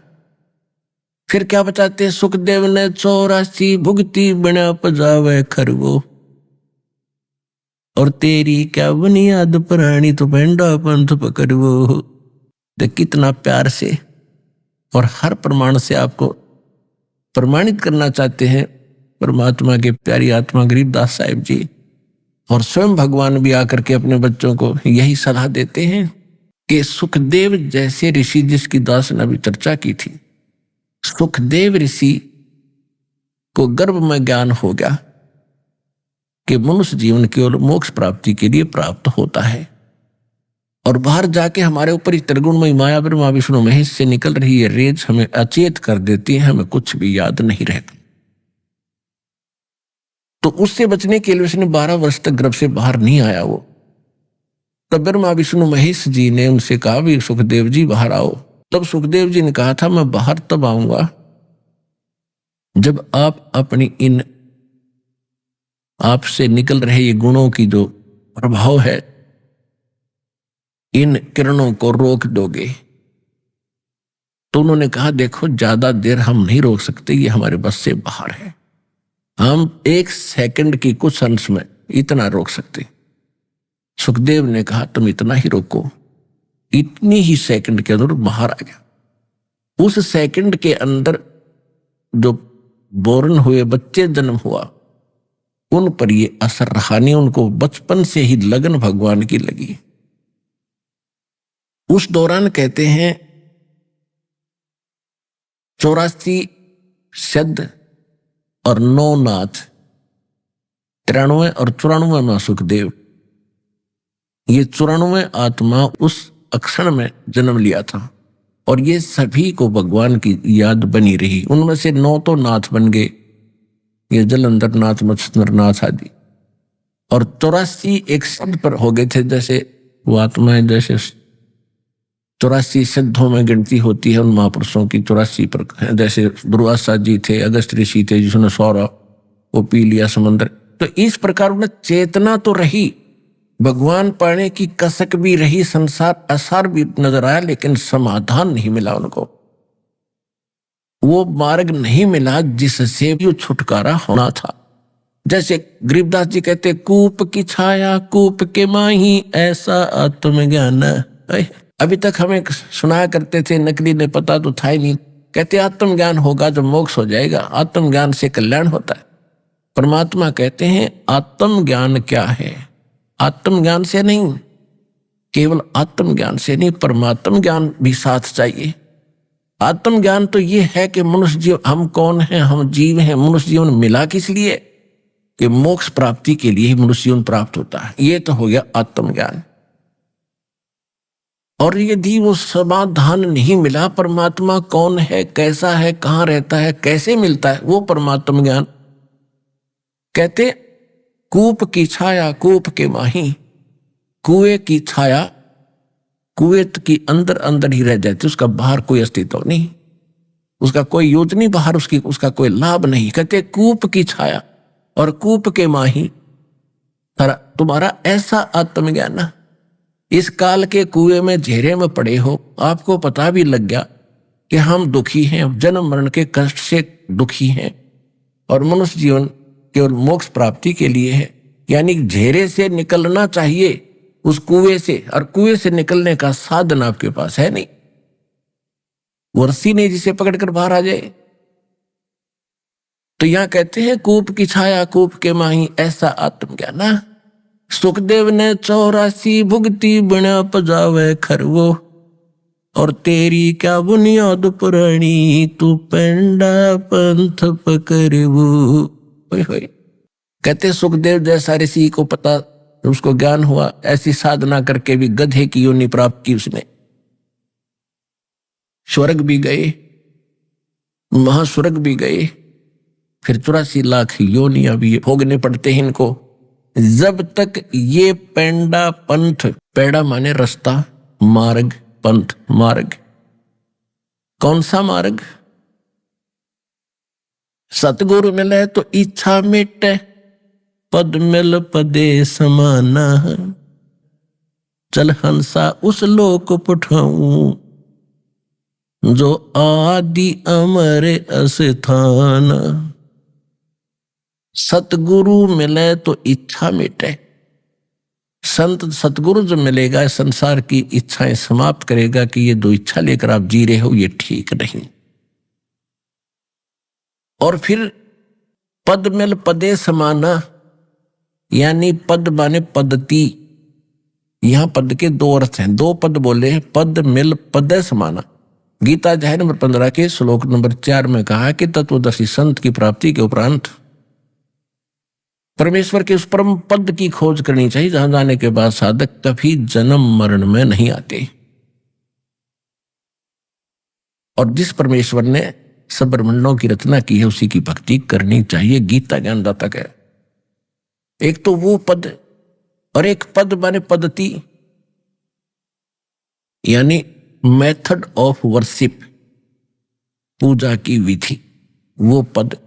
फिर क्या बचाते, सुखदेव ने 84 भुगती बना पजावे खरगो, और तेरी क्या बुनियाद प्राणी तो पेंडा पंथ पकड़वो। देख कितना प्यार से और हर प्रमाण से आपको प्रमाणित करना चाहते हैं परमात्मा के प्यारी आत्मा गरीबदास साहिब जी। और स्वयं भगवान भी आकर के अपने बच्चों को यही सलाह देते हैं कि सुखदेव जैसे ऋषि, जिसकी दास ने अभी चर्चा की थी, सुखदेव ऋषि को गर्भ में ज्ञान हो गया कि मनुष्य जीवन केवल मोक्ष प्राप्ति के लिए प्राप्त होता है, और बाहर जाके हमारे ऊपर इस त्रिगुणमयी माया ब्रह्मा विष्णु महेश से निकल रही है रेज हमें अचेत कर देती है, हमें कुछ भी याद नहीं रहता। तो उससे बचने के लिए उसने 12 वर्ष तक गर्भ से बाहर नहीं आया वो। तब ब्रह्मा विष्णु महेश जी ने उनसे कहा भी सुखदेव जी बाहर आओ। तब सुखदेव जी ने कहा था मैं बाहर तब आऊंगा जब आप अपनी इन आपसे निकल रहे ये गुणों की जो प्रभाव है, इन किरणों को रोक दोगे। तो उन्होंने कहा देखो ज्यादा देर हम नहीं रोक सकते, ये हमारे बस से बाहर है, हम 1 सेकंड की कुछ अंश में इतना रोक सकते। सुखदेव ने कहा तुम इतना ही रोको। इतनी ही सेकंड के अंदर बाहर आ गया। उस सेकंड के अंदर जो बोरन हुए बच्चे जन्म हुआ उन पर ये असर रहा नहीं, उनको बचपन से ही लगन भगवान की लगी। उस दौरान कहते हैं 84 शब्द और 9 नाथ, 93 और 94 में सुखदेव, ये 94 आत्मा उस अक्षण में जन्म लिया था और ये सभी को भगवान की याद बनी रही। उनमें से 9 तो नाथ बन गए, ये जलंधर नाथ, मत्स्येंद्र नाथ आदि, और 84 एक शब्द पर हो गए थे। जैसे वो आत्माएं जैसे 84 शब्दों में गिनती होती है उन महापुरुषों की 84 पर, जैसे दुर्वासा जी थे, अगस्त ऋषि थे जिसने सौरा वो पी लिया समंदर। तो इस प्रकार उन्हें चेतना तो रही, भगवान पाने की कसक भी रही, संसार असार भी नजर आया, लेकिन समाधान नहीं मिला उनको। वो मार्ग नहीं मिला जिससे भी छुटकारा होना था। जैसे गरीबदास जी कहते कूप की छाया कूप के माही ऐसा आत्मज्ञान। अभी तक हमें सुनाया करते थे, नकली ने पता तो था ही नहीं। कहते आत्मज्ञान होगा जब मोक्ष हो जाएगा, आत्मज्ञान से कल्याण होता है। परमात्मा कहते हैं आत्मज्ञान क्या है, आत्मज्ञान से नहीं, केवल आत्मज्ञान से नहीं, परमात्म ज्ञान भी साथ चाहिए। आत्मज्ञान तो ये है कि मनुष्य जीव हम कौन हैं, हम जीव हैं। मनुष्य जीवन मिला किस लिए, कि मोक्ष प्राप्ति के लिए ही मनुष्य जीवन प्राप्त होता है। ये तो हो गया आत्मज्ञान। और यदि वो समाधान नहीं मिला, परमात्मा कौन है, कैसा है, कहाँ रहता है, कैसे मिलता है, वो परमात्म ज्ञान। कहते कूप की छाया कूप के माही, कुएं की छाया कुएं की अंदर अंदर ही रह जाती, उसका बाहर कोई अस्तित्व नहीं, उसका कोई यूज नहीं बाहर, उसका कोई लाभ नहीं। कहते कूप की छाया और कूप के माही, तुम्हारा ऐसा आत्मज्ञान ना, इस काल के कुएं में घेरे में पड़े हो, आपको पता भी लग गया कि हम दुखी हैं, जन्म मरण के कष्ट से दुखी हैं और मनुष्य जीवन केवल मोक्ष प्राप्ति के लिए है। यानी घेरे से निकलना चाहिए उस कुएं से, और कुएं से निकलने का साधन आपके पास है नहीं, वो रस्सी नहीं जिसे पकड़कर बाहर आ जाए। तो यहां कहते हैं कूप की छाया कूप के माही ऐसा आत्मज्ञान ना। सुखदेव ने 84 भुगती बना पजावे खरवो, और तेरी क्या बुनियाद पुरानी तू पेंडा पंथ पकड़वो। कहते सुखदेव जैसा ऋषि को पता, उसको ज्ञान हुआ, ऐसी साधना करके भी गधे की योनि प्राप्त की उसने। स्वर्ग भी गए, महास्वर्ग भी गए, फिर 84 लाख योनियां भी भोगने पड़ते हैं इनको, जब तक ये पेंडा पंथ, पेड़ा माने रास्ता, मार्ग, पंथ मार्ग, कौन सा मार्ग? सतगुरु मिले तो इच्छा मिटे, पद मिल पदे समाना, चल हंसा उस लोक पठाऊं, जो आदि अमर अस्थान। सतगुरु मिले तो इच्छा मिटे। संत सतगुरु जो मिलेगा संसार की इच्छाएं समाप्त करेगा कि ये दो इच्छा लेकर आप जी रहे हो, ये ठीक नहीं। और फिर पद मिल पदे समाना, यानी पद माने पद्धति। यहां पद के दो अर्थ हैं, दो पद बोले, पद मिल पदे समाना। गीता अध्याय नंबर 15 के श्लोक नंबर 4 में कहा कि तत्वदर्शी संत की प्राप्ति के उपरांत परमेश्वर के उस परम पद की खोज करनी चाहिए जहां जाने के बाद साधक कभी जन्म मरण में नहीं आते। और जिस परमेश्वर ने सब ब्रह्मांडों की रचना की है उसी की भक्ति करनी चाहिए, गीता ज्ञानदाता का। एक तो वो पद, और एक पद माने पद्धति, यानी मेथड ऑफ वर्शिप, पूजा की विधि, वो पद।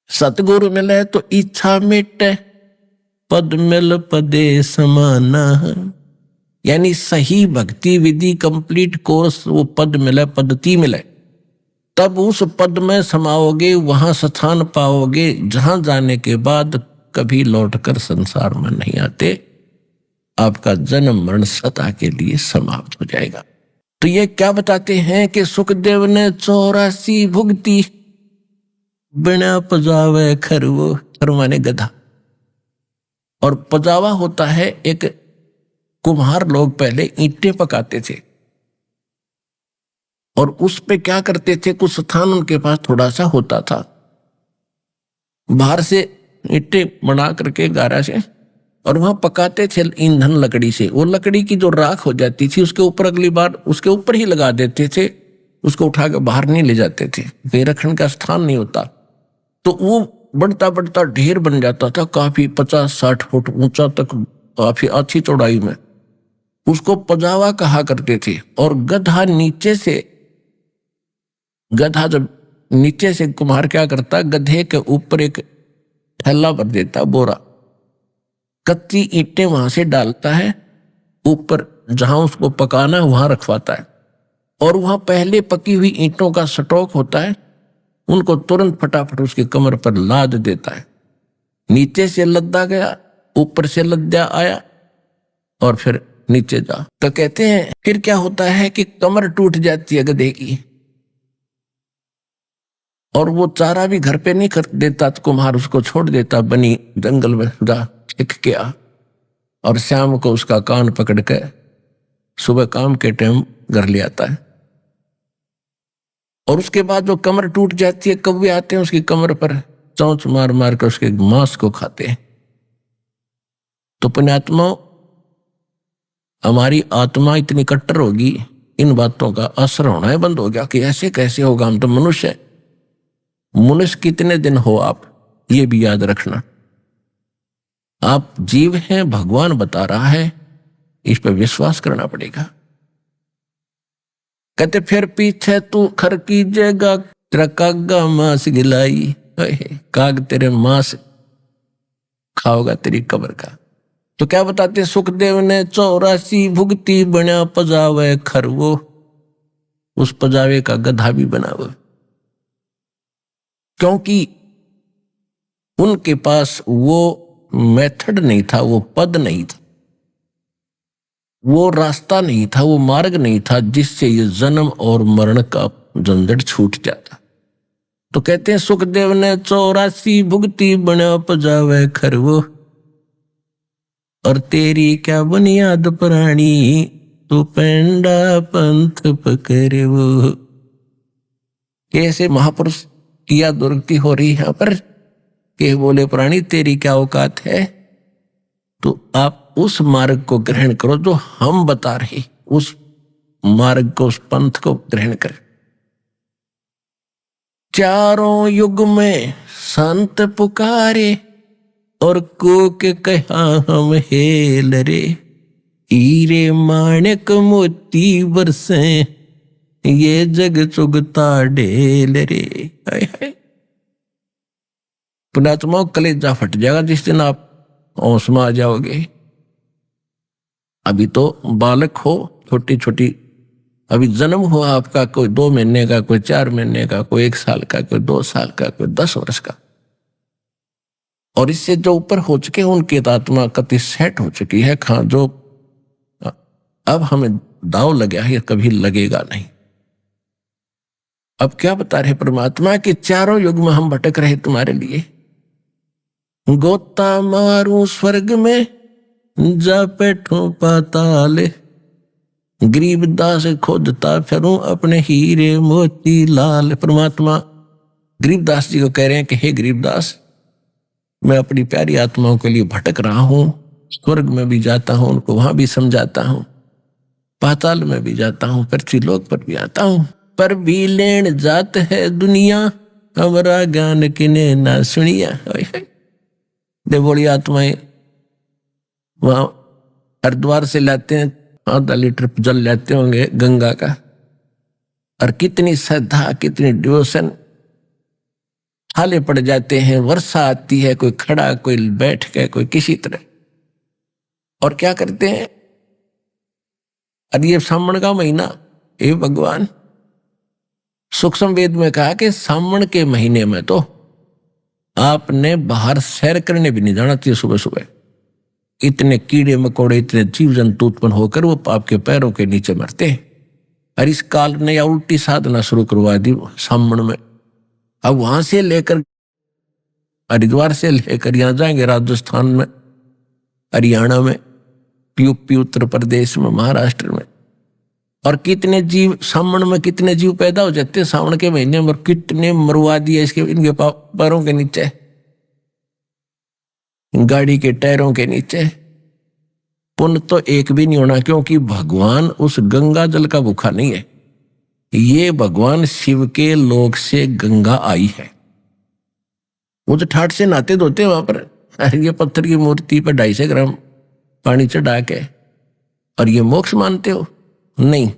सतगुरु मिले तो इच्छा मिटे, पद मिल पदे समाना, यानी सही भक्ति विधि कंप्लीट कोर्स, वो पद मिले, पद्धति मिले, तब उस पद में समाओगे, वहां स्थान पाओगे जहां जाने के बाद कभी लौटकर संसार में नहीं आते, आपका जन्म मरण सदा के लिए समाप्त हो जाएगा। तो ये क्या बताते हैं कि सुखदेव ने 84 भुगती, बिना पजावे खरवो, खर माने गधा। और पजावा होता है, एक कुम्हार लोग पहले ईंटें पकाते थे और उस पे क्या करते थे, कुछ स्थान उनके पास थोड़ा सा होता था, बाहर से ईंटें बना करके गारा से, और वहां पकाते थे ईंधन लकड़ी से। वो लकड़ी की जो राख हो जाती थी उसके ऊपर अगली बार उसके ऊपर ही लगा देते थे, उसको उठा के बाहर नहीं ले जाते थे, कहीं रखने का स्थान नहीं होता। तो वो बढ़ता बढ़ता ढेर बन जाता था, काफी 50-60 फुट ऊंचा तक, काफी अच्छी चौड़ाई में। उसको पजावा कहा करते थे। और गधा नीचे से, गधा जब नीचे से कुम्हार क्या करता, गधे के ऊपर एक थैला भर देता, बोरा, कच्ची ईंटें वहां से डालता है, ऊपर जहां उसको पकाना है वहां रखवाता है, और वहां पहले पकी हुई ईंटों का स्टॉक होता है, उनको तुरंत फटाफट उसकी कमर पर लाद देता है। नीचे से लद्दा गया, ऊपर से लद्दा आया, और फिर नीचे जा। तो कहते हैं फिर क्या होता है कि कमर टूट जाती है गधे की, और वो चारा भी घर पे नहीं कर देता, तो कुम्हार उसको छोड़ देता, बनी जंगल में जा छिक के आ, और शाम को उसका कान पकड़ के सुबह काम के टाइम घर ले आता है। और उसके बाद जो कमर टूट जाती है, कौवे आते हैं उसकी कमर पर चोंच मार मार कर उसके मांस को खाते हैं। तो पुण्यात्मा, हमारी आत्मा इतनी कट्टर होगी, इन बातों का असर होना ही बंद हो गया कि ऐसे कैसे होगा, हम तो मनुष्य है। मनुष्य कितने दिन हो आप, ये भी याद रखना। आप जीव हैं, भगवान बता रहा है, इस पर विश्वास करना पड़ेगा। कहते फिर पीछे तू खर कीजेगा, तेरा कागा मांस गिलाई, काग तेरे मांस खाओगा तेरी कब्र का। तो क्या बताते, सुखदेव ने 84 भुगती, बना पजावे खरवो, उस पजावे का गधा भी बनावे, क्योंकि उनके पास वो मेथड नहीं था, वो पद नहीं था, वो रास्ता नहीं था, वो मार्ग नहीं था जिससे ये जन्म और मरण का झंझट छूट जाता। तो कहते हैं सुखदेव ने 84 भुगती, बना पजावे खरवो, और तेरी क्या बुनियाद प्राणी, तू पेंडा पंथ पकड़वो। कैसे महापुरुष किया दुर्गति हो रही है पर कि बोले प्राणी तेरी क्या औकात है, तो आप उस मार्ग को ग्रहण करो जो हम बता रहे, उस मार्ग को, उस पंथ को ग्रहण करें। चारों युग में संत पुकारे और को के कहा हम हेल रे, हीरे माणिक मोती बरसे ये जग चुगता ढेल रे। हाय हाय, पुण्यात्मा कलेजा फट जाएगा जिस दिन आप होश में आ जाओगे। अभी तो बालक हो, छोटी छोटी, अभी जन्म हुआ आपका, कोई 2 महीने का, कोई 4 महीने का, कोई 1 साल का, कोई 2 साल का, कोई 10 वर्ष का, और इससे जो ऊपर हो चुके हैं उनकी आत्मा कति सेट हो चुकी है। खां जो अब हमें दाव लगा है, कभी लगेगा नहीं। अब क्या बता रहे परमात्मा कि चारों युग में हम भटक रहे तुम्हारे लिए, गोता मारू स्वर्ग में जा बैठो पाताल, गरीबदास खोजता फिरूं अपने हीरे मोती लाल। परमात्मा गरीबदास जी को कह रहे हैं कि हे गरीबदास, मैं अपनी प्यारी आत्माओं के लिए भटक रहा हूं, स्वर्ग में भी जाता हूं, उनको वहां भी समझाता हूं, पाताल में भी जाता हूं, पृथ्वी लोक पर भी आता हूं, पर भी लेन जात है दुनिया, हमारा ज्ञान किने ना सुनिया। दे बोली आत्माएं वहां हरिद्वार से लाते हैं, आधा लीटर जल लेते होंगे गंगा का, और कितनी श्रद्धा, कितनी डिवोशन, हाले पड़ जाते हैं, वर्षा आती है, कोई खड़ा, कोई बैठ के, कोई किसी तरह, और क्या करते हैं, अरे ये सावन का महीना, हे भगवान, सूक्ष्म वेद में कहा कि सावन के महीने में तो आपने बाहर सैर करने भी नहीं जाना चाहिए सुबह सुबह। इतने कीड़े मकोड़े, इतने जीव जंतु उत्पन्न होकर वो आपके पैरों के नीचे मरते हैं। और इस काल ने या उल्टी साधना शुरू करवा दी सावन में। अब वहां से लेकर हरिद्वार से लेकर यहां जाएंगे राजस्थान में, हरियाणा में, यूपी, उत्तर प्रदेश में, महाराष्ट्र में, और कितने जीव सावन में, कितने जीव पैदा हो जाते हैं सावन के महीने में, और कितने मरवा दिए इसके, इनके पैरों के नीचे, गाड़ी के टायरों के नीचे। पुण्य तो एक भी नहीं होना, क्योंकि भगवान उस गंगा जल का भूखा नहीं है। ये भगवान शिव के लोक से गंगा आई है, वो तो ठाठ से नहाते धोते वहां पर, ये पत्थर की मूर्ति पर 250 ग्राम पानी चढ़ा के, और ये मोक्ष मानते हो? नहीं,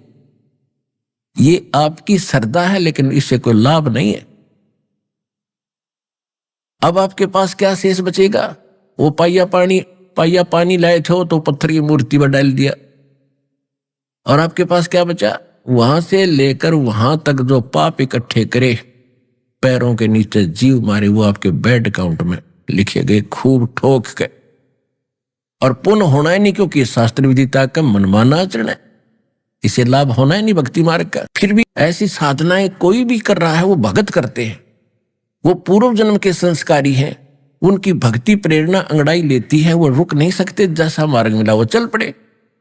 ये आपकी श्रद्धा है, लेकिन इससे कोई लाभ नहीं है। अब आपके पास क्या शेष बचेगा? वो पाइया पानी लाए थे तो पत्थर की मूर्ति पर डाल दिया, और आपके पास क्या बचा? वहां से लेकर वहां तक जो पाप इकट्ठे करे पैरों के नीचे जीव मारे, वो आपके बैड अकाउंट में लिखे गए खूब ठोक के। और पुण्य होना ही नहीं, क्योंकि शास्त्र विदिता का मनमाना आचरण है, इसे लाभ होना ही नहीं भक्ति मार्ग का। फिर भी ऐसी साधनाएं कोई भी कर रहा है, वो भगत करते हैं, वो पूर्व जन्म के संस्कारी हैं, उनकी भक्ति प्रेरणा अंगड़ाई लेती है, वो रुक नहीं सकते, जैसा मार्ग मिला वो चल पड़े।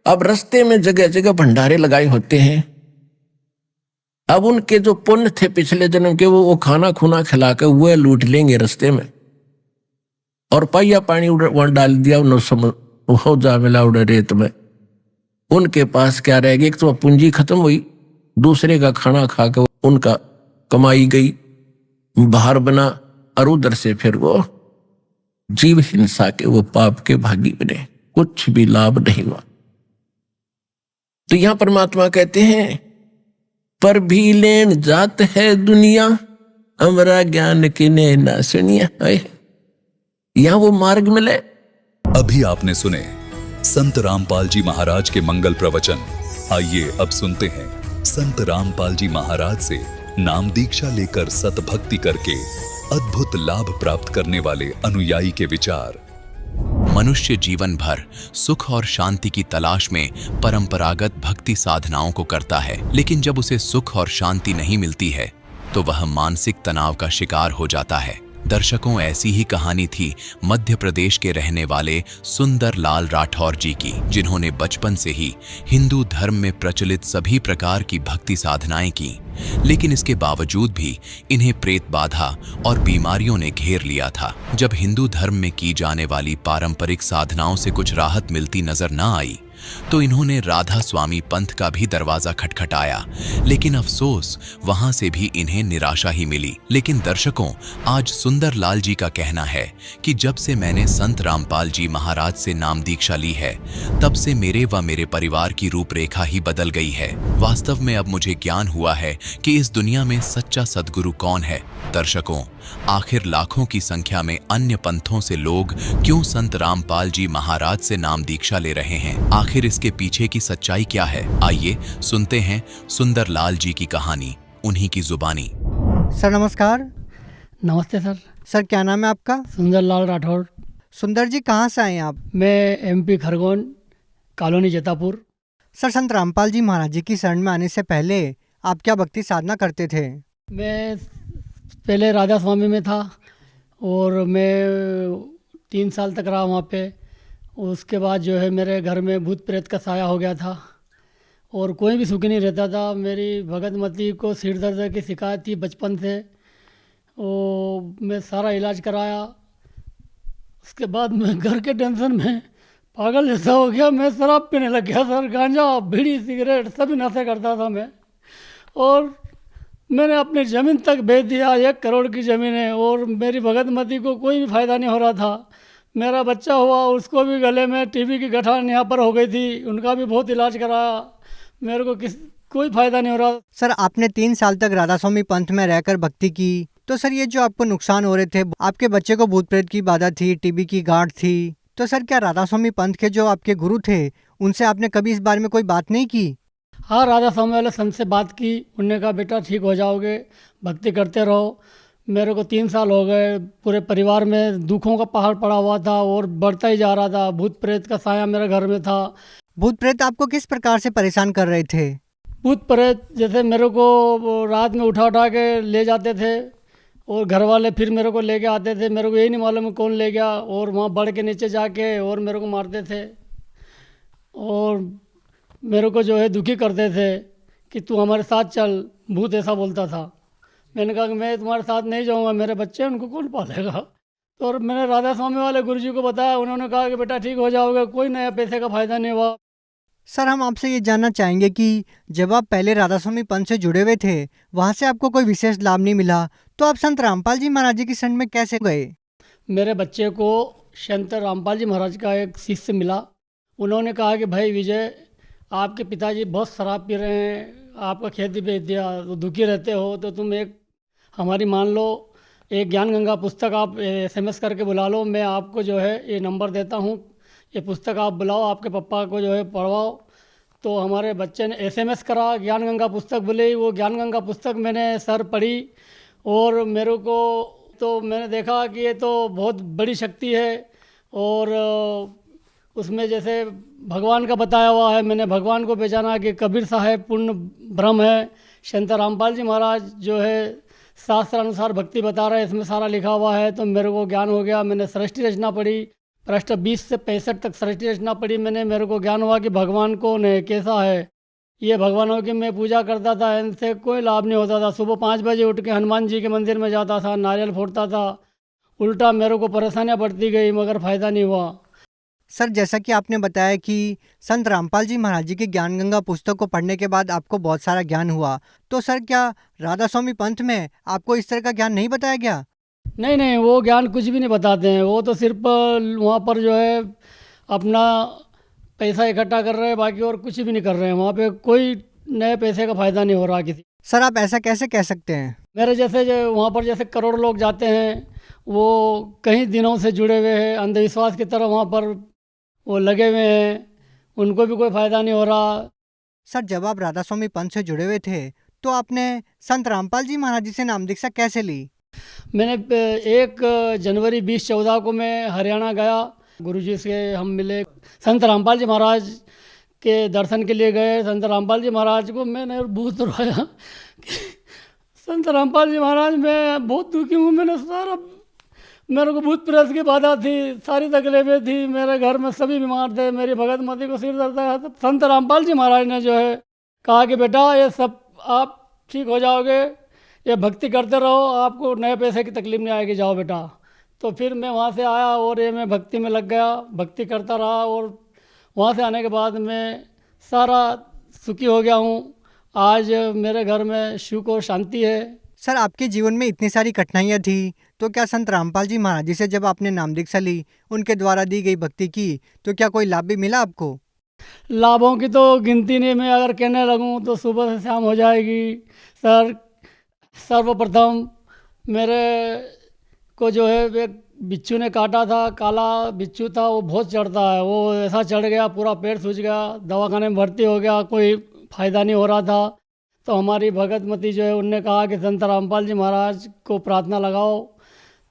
अब रास्ते में जगह जगह भंडारे लगाए होते हैं, अब उनके जो पुण्य थे पिछले जन्म के, वो खाना खुना खिलाकर वो लूट लेंगे रास्ते में, और पाइया पानी वहां डाल दिया, हो जा मिला उड़े रेत में। उनके पास क्या रह गया? एक तो पूंजी खत्म हुई, दूसरे का खाना खाकर उनका कमाई गई, बाहर बना, और उधर से फिर वो जीव हिंसा के, वो पाप के भागी बने, कुछ भी लाभ नहीं हुआ। तो यहां परमात्मा कहते हैं, पर भी लेन जात है दुनिया, हमारा ज्ञान किने ना सुनिया। यहां वो मार्ग मिले। अभी आपने सुने संत रामपाल जी महाराज के मंगल प्रवचन। आइए अब सुनते हैं संत रामपाल जी महाराज से नाम दीक्षा लेकर सतभक्ति करके अद्भुत लाभ प्राप्त करने वाले अनुयायी के विचार। मनुष्य जीवन भर सुख और शांति की तलाश में परंपरागत भक्ति साधनाओं को करता है, लेकिन जब उसे सुख और शांति नहीं मिलती है तो वह मानसिक तनाव का शिकार हो जाता है। दर्शकों, ऐसी ही कहानी थी मध्य प्रदेश के रहने वाले सुंदर लाल राठौर जी की, जिन्होंने बचपन से ही हिंदू धर्म में प्रचलित सभी प्रकार की भक्ति साधनाएं की, लेकिन इसके बावजूद भी इन्हें प्रेत बाधा और बीमारियों ने घेर लिया था। जब हिंदू धर्म में की जाने वाली पारंपरिक साधनाओं से कुछ राहत मिलती नजर न आई, तो इन्होंने राधा स्वामी पंथ का भी दरवाजा खटखटाया, लेकिन अफसोस वहां से भी इन्हें निराशा ही मिली। लेकिन दर्शकों, आज सुंदर लाल जी का कहना है कि जब से मैंने संत रामपाल जी महाराज से नाम दीक्षा ली है, तब से मेरे व मेरे परिवार की रूपरेखा ही बदल गई है। वास्तव में अब मुझे ज्ञान हुआ है कि इस दुनिया में सच्चा सद्गुरु कौन है। दर्शकों, आखिर लाखों की संख्या में अन्य पंथों से लोग क्यों संत रामपाल जी महाराज से नाम दीक्षा ले रहे हैं? आखिर इसके पीछे की सच्चाई क्या है? आइए सुनते हैं सुंदर लाल जी की कहानी, उन्हीं की जुबानी। सर नमस्कार। नमस्ते सर। सर क्या नाम है आपका? सुंदर लाल राठौर। सुंदर जी कहाँ से आए हैं आप? मैं एमपी खरगोन, कॉलोनी जतापुर। सर संत रामपाल जी महाराज जी की शरण में आने से पहले आप क्या भक्ति साधना करते थे? मैं पहले राधा स्वामी में था और मैं 3 साल तक रहा वहाँ पे। उसके बाद जो है मेरे घर में भूत प्रेत का साया हो गया था और कोई भी सुखी नहीं रहता था। मेरी भगत मती को सिर दर्द की शिकायत थी बचपन से, और मैं सारा इलाज कराया। उसके बाद मैं घर के टेंशन में पागल जैसा हो गया। मैं शराब पीने लग गया सर, गांजा, बीड़ी, सिगरेट सभी नशे करता था मैं। और मैंने अपनी ज़मीन तक बेच दिया, 1 करोड़ की ज़मीन है, और मेरी भगत मती को कोई भी फ़ायदा नहीं हो रहा था। मेरा बच्चा हुआ, उसको भी गले में टीबी की गठान यहाँ पर हो गई थी, उनका भी बहुत इलाज कराया, मेरे को कोई फ़ायदा नहीं हो रहा। सर आपने 3 साल तक राधा स्वामी पंथ में रहकर भक्ति की, तो सर ये जो आपको नुकसान हो रहे थे, आपके बच्चे को भूत प्रेत की बाधा थी, टीबी की गांठ थी, तो सर क्या राधा स्वामी पंथ के जो आपके गुरु थे उनसे आपने कभी इस बारे में कोई बात नहीं की? हाँ, राधा स्वामी वाले संत से बात की। उन्होंने कहा बेटा ठीक हो जाओगे, भक्ति करते रहो। मेरे को 3 साल हो गए, पूरे परिवार में दुखों का पहाड़ पड़ा हुआ था और बढ़ता ही जा रहा था। भूत प्रेत का साया मेरे घर में था। भूत प्रेत आपको किस प्रकार से परेशान कर रहे थे? भूत प्रेत जैसे मेरे को रात में उठा के ले जाते थे और घर वाले फिर मेरे को लेके आते थे। मेरे को यही नहीं मालूम कौन ले गया, और वहाँ बढ़ के नीचे जाके और मेरे को मारते थे और मेरे को जो है दुखी करते थे कि तू हमारे साथ चल। भूत ऐसा बोलता था। मैंने कहा कि मैं तुम्हारे साथ नहीं जाऊंगा, मेरे बच्चे उनको कौन पालेगा। तो और मैंने राधा स्वामी वाले गुरुजी को बताया, उन्होंने कहा कि बेटा ठीक हो जाओगे, कोई नया पैसे का फ़ायदा नहीं हुआ। सर हम आपसे ये जानना चाहेंगे कि जब आप पहले राधा स्वामी पंथ से जुड़े हुए थे, वहाँ से आपको कोई विशेष लाभ नहीं मिला, तो आप संत रामपाल जी महाराज जी की शरण में कैसे गए? मेरे बच्चे को संत रामपाल जी महाराज का एक शिष्य मिला। उन्होंने कहा कि भाई विजय, आपके पिताजी बहुत शराब पी रहे हैं, आपका खेती बेच दिया, तो दुखी रहते हो, तो तुम एक हमारी मान लो, एक ज्ञान गंगा पुस्तक आप SMS करके बुला लो। मैं आपको जो है ये नंबर देता हूँ, ये पुस्तक आप बुलाओ, आपके पापा को जो है पढ़वाओ। तो हमारे बच्चे ने SMS करा, ज्ञान गंगा पुस्तक बोले। वो ज्ञान गंगा पुस्तक मैंने सर पढ़ी और मेरे को तो मैंने देखा कि ये तो बहुत बड़ी शक्ति है, और उसमें जैसे भगवान का बताया हुआ है। मैंने भगवान को पहचाना कि कबीर साहब पूर्ण ब्रह्म है। संत रामपाल जी महाराज जो है शास्त्र अनुसार भक्ति बता रहे हैं, इसमें सारा लिखा हुआ है। तो मेरे को ज्ञान हो गया। मैंने सृष्टि रचना पढ़ी, पृष्ठ 20 से 65 तक सृष्टि रचना पढ़ी मैंने। मेरे को ज्ञान हुआ कि भगवान कौन है, कैसा है। ये भगवानों की मैं पूजा करता था, इनसे कोई लाभ नहीं होता था। सुबह 5 बजे उठ के हनुमान जी के मंदिर में जाता था, नारियल फोड़ता था। उल्टा मेरे को परेशानियाँ बढ़ती गई, मगर फ़ायदा नहीं हुआ। सर जैसा कि आपने बताया कि संत रामपाल जी महाराज जी की ज्ञान गंगा पुस्तक को पढ़ने के बाद आपको बहुत सारा ज्ञान हुआ, तो सर क्या राधा स्वामी पंथ में आपको इस तरह का ज्ञान नहीं बताया गया? नहीं, वो ज्ञान कुछ भी नहीं बताते हैं। वो तो सिर्फ वहाँ पर जो है अपना पैसा इकट्ठा कर रहे हैं, बाकी और कुछ भी नहीं कर रहे हैं। वहाँ पे कोई नए पैसे का फ़ायदा नहीं हो रहा किसी। सर आप ऐसा कैसे कह सकते हैं? मेरे जैसे जो वहाँ पर जैसे करोड़ लोग जाते हैं, वो कई दिनों से जुड़े हुए हैं, अंधविश्वास की तरह वहाँ पर वो लगे हुए हैं, उनको भी कोई फ़ायदा नहीं हो रहा। सर जब आप राधा स्वामी पंथ से जुड़े हुए थे, तो आपने संत रामपाल जी महाराज जी से नाम दीक्षा कैसे ली? मैंने 1 जनवरी 2014 को मैं हरियाणा गया, गुरुजी से हम मिले। संत रामपाल जी महाराज के दर्शन के लिए गए। संत रामपाल जी महाराज को मैंने बहुत रोया कि संत रामपाल जी महाराज, मैं बहुत दुखी हूँ, मैंने सारा मेरे को भूत प्रेत की बाधा थी, सारी तकलीफें थी, मेरे घर में सभी बीमार थे, मेरी भगत मती को सिर दर्द था। तो संत रामपाल जी महाराज ने जो है कहा कि बेटा ये सब आप ठीक हो जाओगे, ये भक्ति करते रहो, आपको नए पैसे की तकलीफ नहीं आएगी, जाओ बेटा। तो फिर मैं वहाँ से आया और ये मैं भक्ति में लग गया, भक्ति करता रहा और वहाँ से आने के बाद मैं सारा सुखी हो गया हूँ। आज मेरे घर में सुख और शांति है। सर आपके जीवन में इतनी सारी कठिनाइयाँ थी, तो क्या संत रामपाल जी महाराज जी से जब आपने नाम दीक्षा ली, उनके द्वारा दी गई भक्ति की, तो क्या कोई लाभ भी मिला आपको? लाभों की तो गिनती नहीं, मैं अगर कहने लगूं तो सुबह से शाम हो जाएगी। सर सर्वप्रथम मेरे को जो है एक बिच्छू ने काटा था, काला बिच्छू था, वो बहुत चढ़ता है, वो ऐसा चढ़ गया पूरा पेट सूज गया, दवाखाने में भर्ती हो गया, कोई फ़ायदा नहीं हो रहा था। तो हमारी भगतमती जो है उनने कहा कि संत रामपाल जी महाराज को प्रार्थना लगाओ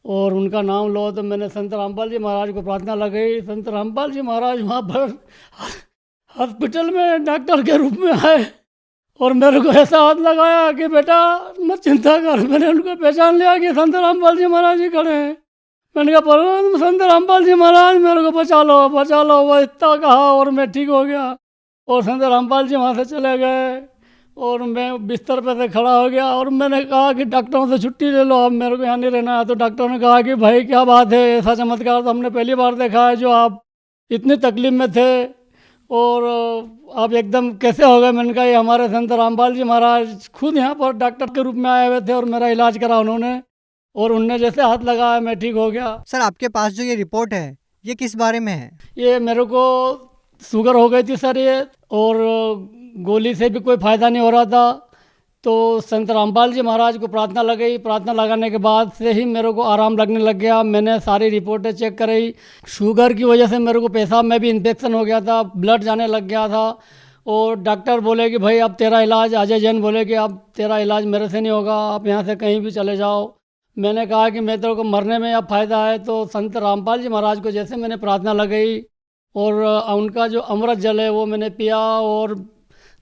और उनका नाम लो। तो मैंने संत रामपाल जी महाराज को प्रार्थना लगाई। संत रामपाल जी महाराज वहाँ पर हॉस्पिटल में डॉक्टर के रूप में आए और मेरे को ऐसा हाथ लगाया कि बेटा मत चिंता कर। मैंने उनको पहचान लिया कि संत रामपाल जी महाराज जी खड़े हैं। मैंने कहा परम संत रामपाल जी महाराज मेरे को बचा लो बचा लो। वो इतना कहा और मैं ठीक हो गया और संत रामपाल जी वहाँ से चले गए और मैं बिस्तर पे से खड़ा हो गया और मैंने कहा कि डॉक्टरों से छुट्टी ले लो, अब मेरे को यहाँ नहीं रहना है। तो डॉक्टरों ने कहा कि भाई क्या बात है, ऐसा चमत्कार तो हमने पहली बार देखा है, जो आप इतनी तकलीफ में थे और आप एकदम कैसे हो गए। मैंने कहा ये हमारे संत रामपाल जी महाराज खुद यहाँ पर डॉक्टर के रूप में आए हुए थे और मेरा इलाज करा उन्होंने और उनने जैसे हाथ लगाया मैं ठीक हो गया। सर आपके पास जो ये रिपोर्ट है ये किस बारे में है? ये मेरे को शुगर हो गई थी सर ये, और गोली से भी कोई फ़ायदा नहीं हो रहा था। तो संत रामपाल जी महाराज को प्रार्थना लगाई, प्रार्थना लगाने के बाद से ही मेरे को आराम लगने लग गया। मैंने सारी रिपोर्टें चेक कराई, शुगर की वजह से मेरे को पेशाब में भी इन्फेक्शन हो गया था, ब्लड जाने लग गया था और डॉक्टर बोले कि भाई अब तेरा इलाज, अजय जैन बोले कि अब तेरा इलाज मेरे से नहीं होगा, आप यहाँ से कहीं भी चले जाओ। मैंने कहा कि मैं तेरे को मरने में अब फ़ायदा है। तो संत रामपाल जी महाराज को जैसे मैंने प्रार्थना लगाई और उनका जो अमृत जल है वो मैंने पिया और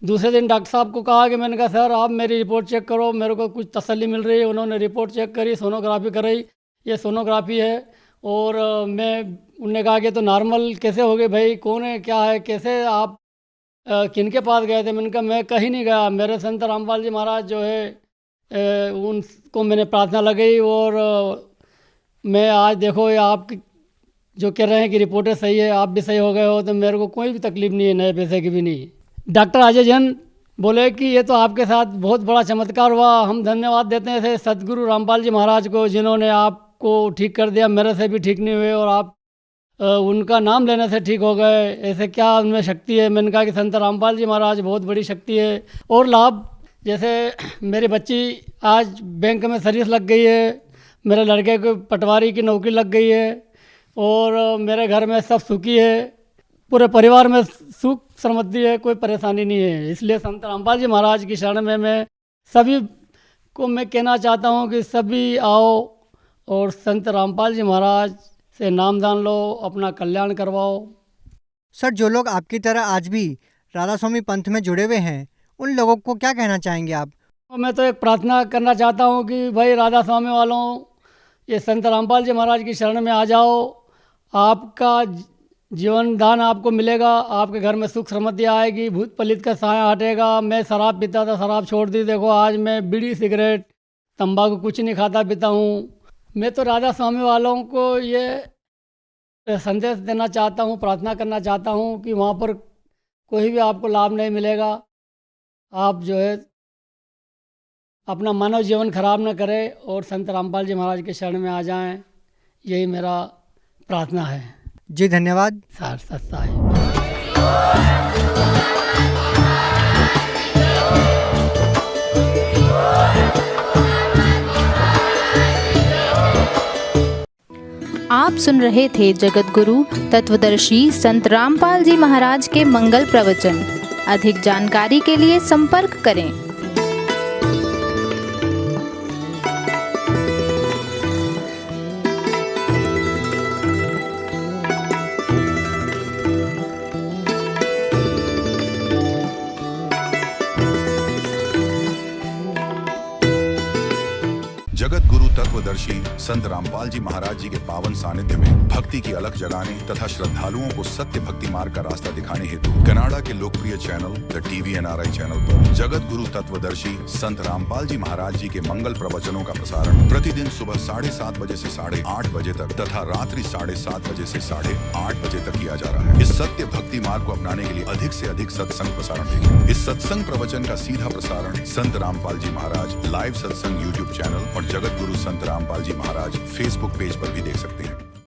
दूसरे दिन डॉक्टर साहब को कहा कि मैंने कहा सर आप मेरी रिपोर्ट चेक करो, मेरे को कुछ तसल्ली मिल रही है। उन्होंने रिपोर्ट चेक करी, सोनोग्राफी कराई, ये सोनोग्राफी है। और उनने कहा कि तो नॉर्मल कैसे हो गए भाई, कौन है क्या है कैसे आप किन के पास गए थे? मैंने कहा मैं कहीं नहीं गया, मेरे संत रामपाल जी महाराज जो है उनको मैंने प्रार्थना लगाई और मैं आज देखो ये आप जो कह रहे हैं कि रिपोर्टें सही है, आप भी सही हो गए हो, तो मेरे को कोई भी तकलीफ नहीं है, नए पैसे की भी नहीं। डॉक्टर अजय जैन बोले कि ये तो आपके साथ बहुत बड़ा चमत्कार हुआ, हम धन्यवाद देते हैं थे सदगुरु रामपाल जी महाराज को जिन्होंने आपको ठीक कर दिया, मेरे से भी ठीक नहीं हुए और आप उनका नाम लेने से ठीक हो गए, ऐसे क्या उनमें शक्ति है? मैंने कहा कि संत रामपाल जी महाराज बहुत बड़ी शक्ति है। और लाभ जैसे मेरी बच्ची आज बैंक में सर्विस लग गई है, मेरे लड़के को पटवारी की नौकरी लग गई है और मेरे घर में सब सुखी है, पूरे परिवार में सुख समृद्धि है, कोई परेशानी नहीं है। इसलिए संत रामपाल जी महाराज की शरण में मैं सभी को मैं कहना चाहता हूँ कि सभी आओ और संत रामपाल जी महाराज से नामदान लो, अपना कल्याण करवाओ। सर जो लोग आपकी तरह आज भी राधा स्वामी पंथ में जुड़े हुए हैं उन लोगों को क्या कहना चाहेंगे आप? मैं तो एक प्रार्थना करना चाहता हूँ कि भाई राधा स्वामी वालों ये संत रामपाल जी महाराज की शरण में आ जाओ, आपका जीवन दान आपको मिलेगा, आपके घर में सुख समृद्धि आएगी, भूत पलित का साया हटेगा। मैं शराब पीता था, शराब छोड़ दी, देखो आज मैं बीड़ी सिगरेट तंबाकू कुछ नहीं खाता पीता हूँ। मैं तो राधा स्वामी वालों को ये संदेश देना चाहता हूँ, प्रार्थना करना चाहता हूँ कि वहाँ पर कोई भी आपको लाभ नहीं मिलेगा, आप जो है अपना मानव जीवन खराब न करें और संत रामपाल जी महाराज के शरण में आ जाएं, यही मेरा प्रार्थना है। जी धन्यवाद। सार सत्ता है। आप सुन रहे थे जगत गुरु तत्वदर्शी संत रामपाल जी महाराज के मंगल प्रवचन। अधिक जानकारी के लिए संपर्क करें। जगत गुरु तत्वदर्शी संत रामपाल जी महाराज जी के पावन सानिध्य में भक्ति की अलख जगाने तथा श्रद्धालुओं को सत्य भक्ति मार्ग का रास्ता दिखाने हेतु कनाडा के लोकप्रिय channel the TV NRI channel पर जगत गुरु तत्वदर्शी संत रामपाल जी महाराज जी के मंगल प्रवचनों का प्रसारण प्रतिदिन सुबह 7:30 बजे से 8:30 बजे तक तथा रात्रि 7:30 बजे से 8:30 बजे तक किया जा रहा है। इस सत्य भक्ति मार्ग को अपनाने के लिए अधिक से अधिक सत्संग प्रसारण देखें। इस सत्संग प्रवचन का सीधा प्रसारण संत रामपाल जी महाराज लाइव सत्संग YouTube चैनल और जगत गुरु संत रामपाल जी महाराज Facebook पेज पर भी देख सकते हैं।